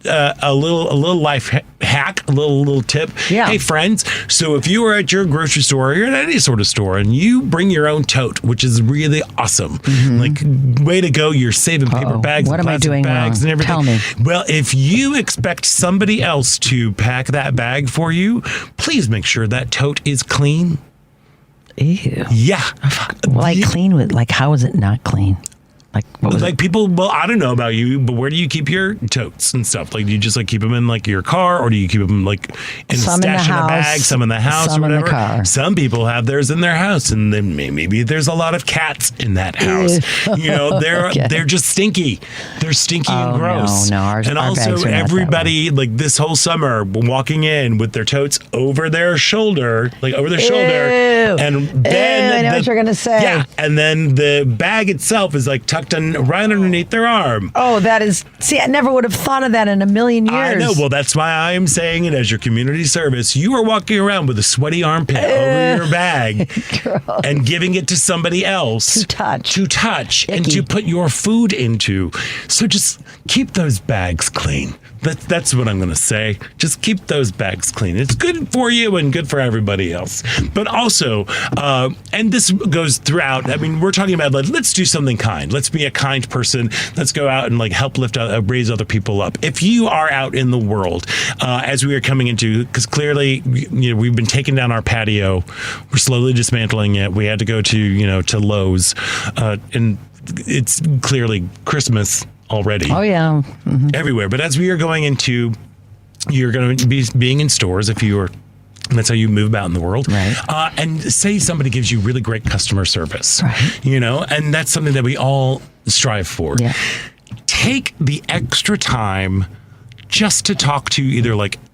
a little life hack, a little tip. Yeah. Hey, friends. So if you are at your grocery store or you're at any sort of store and you bring your own tote, which is really awesome. Way to go. You're saving paper bags and plastic bags and everything. Tell me. Well, if you expect somebody else to pack that bag for you, please make sure that tote is clean. Ew. Yeah. Clean with, how is it not clean? People, well, I don't know about you, but where do you keep your totes and stuff? Do you just keep them in your car, or do you keep them in some stash in a bag, some in the house, some or whatever? In the car. Some people have theirs in their house, and then maybe there's a lot of cats in that house. They're just stinky. They're stinky and gross. No, our also everybody this whole summer walking in with their totes over their shoulder, and then I know what you're gonna say. Yeah, and then the bag itself is tucked right underneath their arm. Oh, that is... See, I never would have thought of that in a million years. I know. Well, that's why I am saying it as your community service. You are walking around with a sweaty armpit over your bag and giving it to somebody else. To touch and to put your food into. So just keep those bags clean. That's what I'm going to say. Just keep those bags clean. It's good for you and good for everybody else. But also, and this goes throughout, we're talking about, let's do something kind. Let's be a kind person. Let's go out and help raise other people up. If you are out in the world, as we are coming into, because clearly, we've been taking down our patio. We're slowly dismantling it. We had to go to Lowe's, and it's clearly Christmas already. Oh, yeah. Mm-hmm. Everywhere. But as we are going into, you're going to be being in stores that's how you move about in the world. Right. And say somebody gives you really great customer service, right. And that's something that we all strive for. Yeah. Take the extra time just to talk to either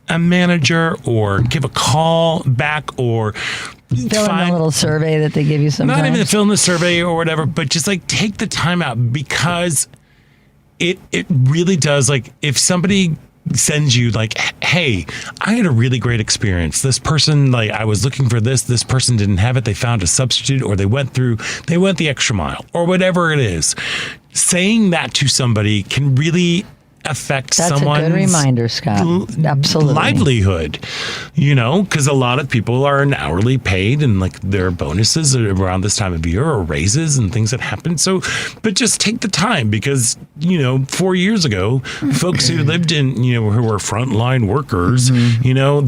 a manager or give a call back or fill in a little survey that they give you sometimes. Not even fill in the survey or whatever, but just take the time out, because it really does. If somebody sends you hey, I had a really great experience. This person, I was looking for this person didn't have it. They found a substitute, or they went the extra mile, or whatever it is. Saying that to somebody can really affect That's someone's a good reminder, Scott. Absolutely. livelihood, because a lot of people are an hourly paid and like their bonuses are around this time of year or raises and things that happen. So, but just take the time because, 4 years ago, folks who lived in, who were frontline workers,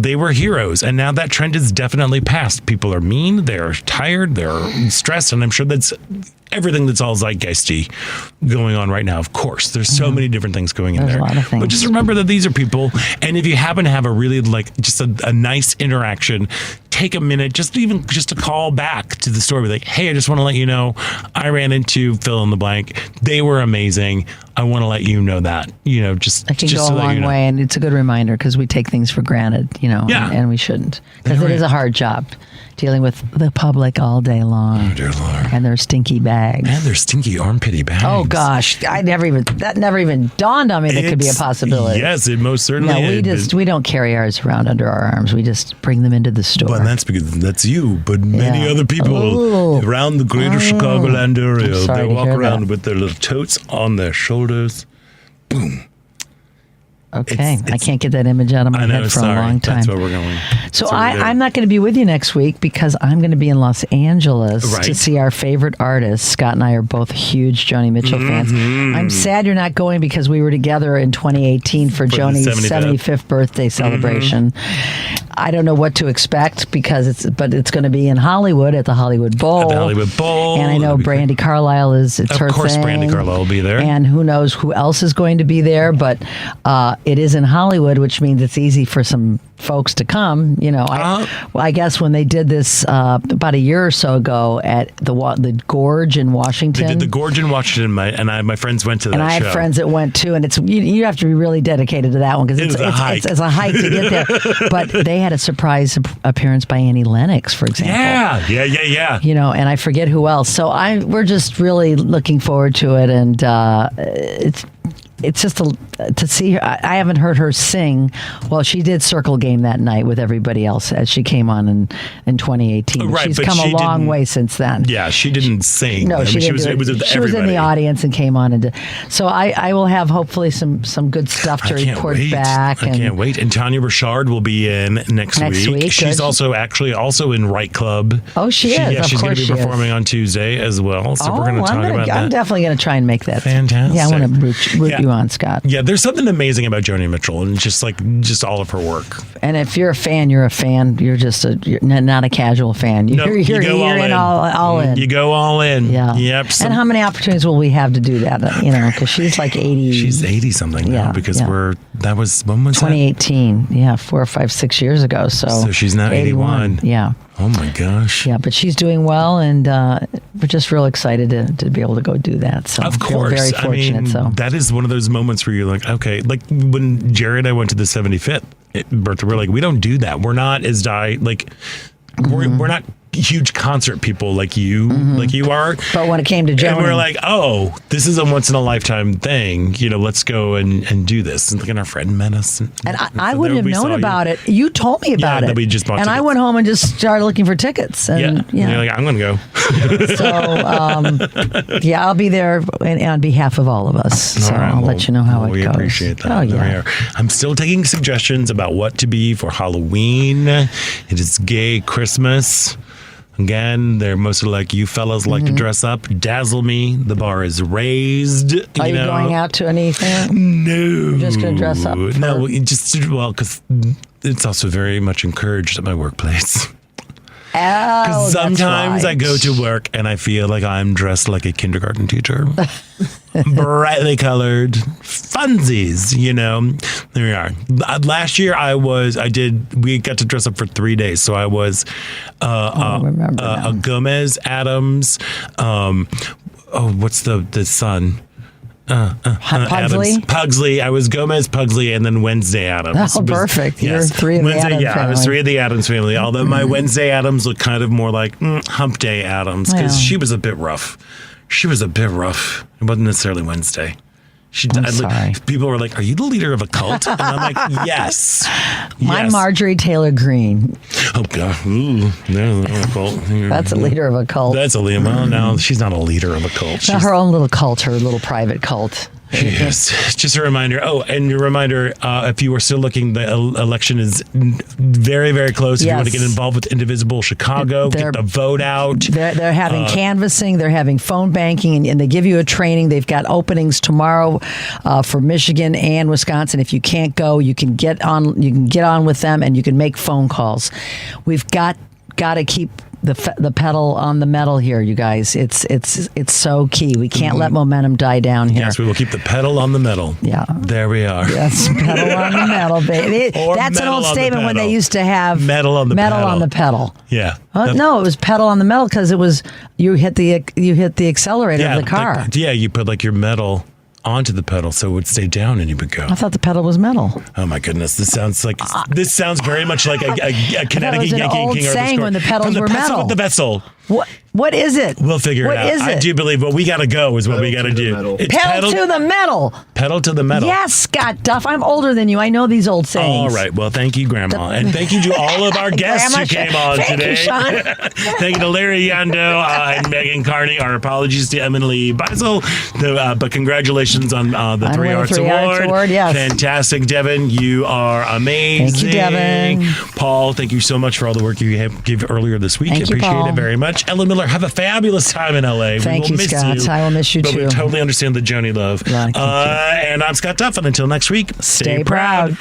they were heroes. And now that trend is definitely past. People are mean, they're tired, they're stressed. And I'm sure that's everything that's all zeitgeisty going on right now. Of course, there's so many different things going in there. A lot of things. But just remember that these are people. And if you happen to have a really just a nice interaction, take a minute just to call back to the store. Be like, hey, I just want to let you know I ran into fill in the blank. They were amazing. I want to let you know that. It can go a long way, and it's a good reminder because we take things for granted, and we shouldn't because it is a hard job dealing with the public all day long. Oh, dear Lord. And their stinky bags. And their stinky armpity bags. Oh gosh, that never even dawned on me that could be a possibility. Yes, it most certainly is. We don't carry ours around under our arms. We just bring them into the store. But that's because that's you. But many other people around the greater Chicagoland area, they walk around with their little totes on their shoulders. Boom. Okay, I can't get that image out of my head for a long time. That's where we're going. So I'm not going to be with you next week because I'm going to be in Los Angeles to see our favorite artists. Scott and I are both huge Joni Mitchell fans. I'm sad you're not going because we were together in 2018 for Joni's 75th birthday celebration. I don't know what to expect because it's going to be in Hollywood at the Hollywood Bowl. At the Hollywood Bowl. And I know Brandi Carlile it's her thing. Of course, Brandi Carlile will be there. And who knows who else is going to be there, but it is in Hollywood, which means it's easy for some folks to come. I guess when they did this about a year or so ago at the Gorge in Washington. They did the Gorge in Washington, my friends went to that show. And I had friends that went too, and it's you have to be really dedicated to that one because it's a hike to get there. But they had a surprise appearance by Annie Lennox, for example. Yeah. And I forget who else. So we're just really looking forward to it, and it's just to see her. I haven't heard her sing. Well, she did Circle Game that night with everybody else as she came on in 2018. Right, she's come a long way since then. Yeah, she didn't sing. No, she didn't. She was in the audience and came on so I will have hopefully some good stuff to report back. I can't wait. And Tanya Burchard will be in next week. She's also in Right Club. Oh, she is. Yeah, she's going to be performing on Tuesday as well. So we're going to talk about that. I'm definitely going to try and make that. Fantastic. Yeah, I want to root you on, Scott. Yeah, there's something amazing about Joni Mitchell and just all of her work. And if you're a fan, you're a fan. You're you're not a casual fan. You're in all in. You go all in. Yeah. Yep. And how many opportunities will we have to do that? Because she's like 80. She's 80 something now because when was 2018. That? Yeah, 4 or 5, 6 years ago. So she's now 81. Yeah. Oh my gosh. Yeah, but she's doing well, and we're just real excited to be able to go do that. So of course, very fortunate. That is one of those moments where you're like, okay, like when Jerry and I went to the 75th birthday, we're like, we don't do that. We're not as we're not huge concert people like you are. But when it came to Joni, and we're like, oh, this is a once in a lifetime thing. Let's go and do this. And our friend met us. And I wouldn't have known about it. You told me about it. We just bought and tickets. I went home and just started looking for tickets. And, And you're like, I'm going to go. So, I'll be there on behalf of all of us. So I'll let you know how it goes. We appreciate that. Oh, yeah. I'm still taking suggestions about what to be for Halloween. It is gay Christmas. Again, they're mostly like, you fellas like to dress up, dazzle me. The bar is raised. Are you going out to anything? No. You're just going to dress up? No, because it's also very much encouraged at my workplace. Oh, sometimes I go to work and I feel like I'm dressed like a kindergarten teacher. Brightly colored funsies, There we are. Last year we got to dress up for 3 days. So I was a Gomez Adams. What's the son? Pugsley. I was Gomez, Pugsley, and then Wednesday Adams. Oh, perfect. You're three of the Adams family. I was 3 of the Adams family. Although my Wednesday Adams looked kind of more like Hump Day Adams because she was a bit rough. It wasn't necessarily Wednesday. Sorry. People were like, "Are you the leader of a cult?" And I'm like, "Yes." I'm Marjorie Taylor Greene. Oh God, no, a cult. That's a leader of a cult. That's a leader. Well, no, she's not a leader of a cult. She's her own little cult, her little private cult. Yes, just a reminder. Oh, and a reminder, if you are still looking, the election is very, very close. If you want to get involved with Indivisible Chicago, get the vote out. They're having canvassing, they're having phone banking, and they give you a training. They've got openings tomorrow for Michigan and Wisconsin. If you can't go, you can get on. You can get on with them, and you can make phone calls. We've got to keep the pedal on the metal here, you guys. It's so key. We can't let momentum die down here. Yes, we will keep the pedal on the metal. Yeah. There we are. Yes, pedal on the metal, baby. That's an old statement when they used to have metal on the pedal. Yeah. No, it was pedal on the metal because it was you hit the accelerator of the car. You put like your metal onto the pedal so it would stay down and you would go. I thought the pedal was metal. Oh my goodness, this sounds very much like a Connecticut Yankee King saying when the pedals were metal. From the vessel. What is it? We'll figure it out. What is it? I do believe what we got to go is what we got to do. It's pedal to the metal. Pedal to the metal. Yes, Scott Duff. I'm older than you. I know these old sayings. All right. Well, thank you, Grandma. And thank you to all of our guests who came on today. Thank you to Larry Yando and Megan Carney. Our apologies to Emily Beisel. But congratulations on the 3 Arts Award. Yes. Fantastic, Devin. You are amazing. Thank you, Devin. Paul, thank you so much for all the work you gave earlier this week. Thank you, appreciate Paul. it very much. Ellen Miller, have a fabulous time in LA. Thank you, Scott. I will miss you but too. We totally understand the Joni love. Thank you. And I'm Scott Duff, and until next week, stay proud.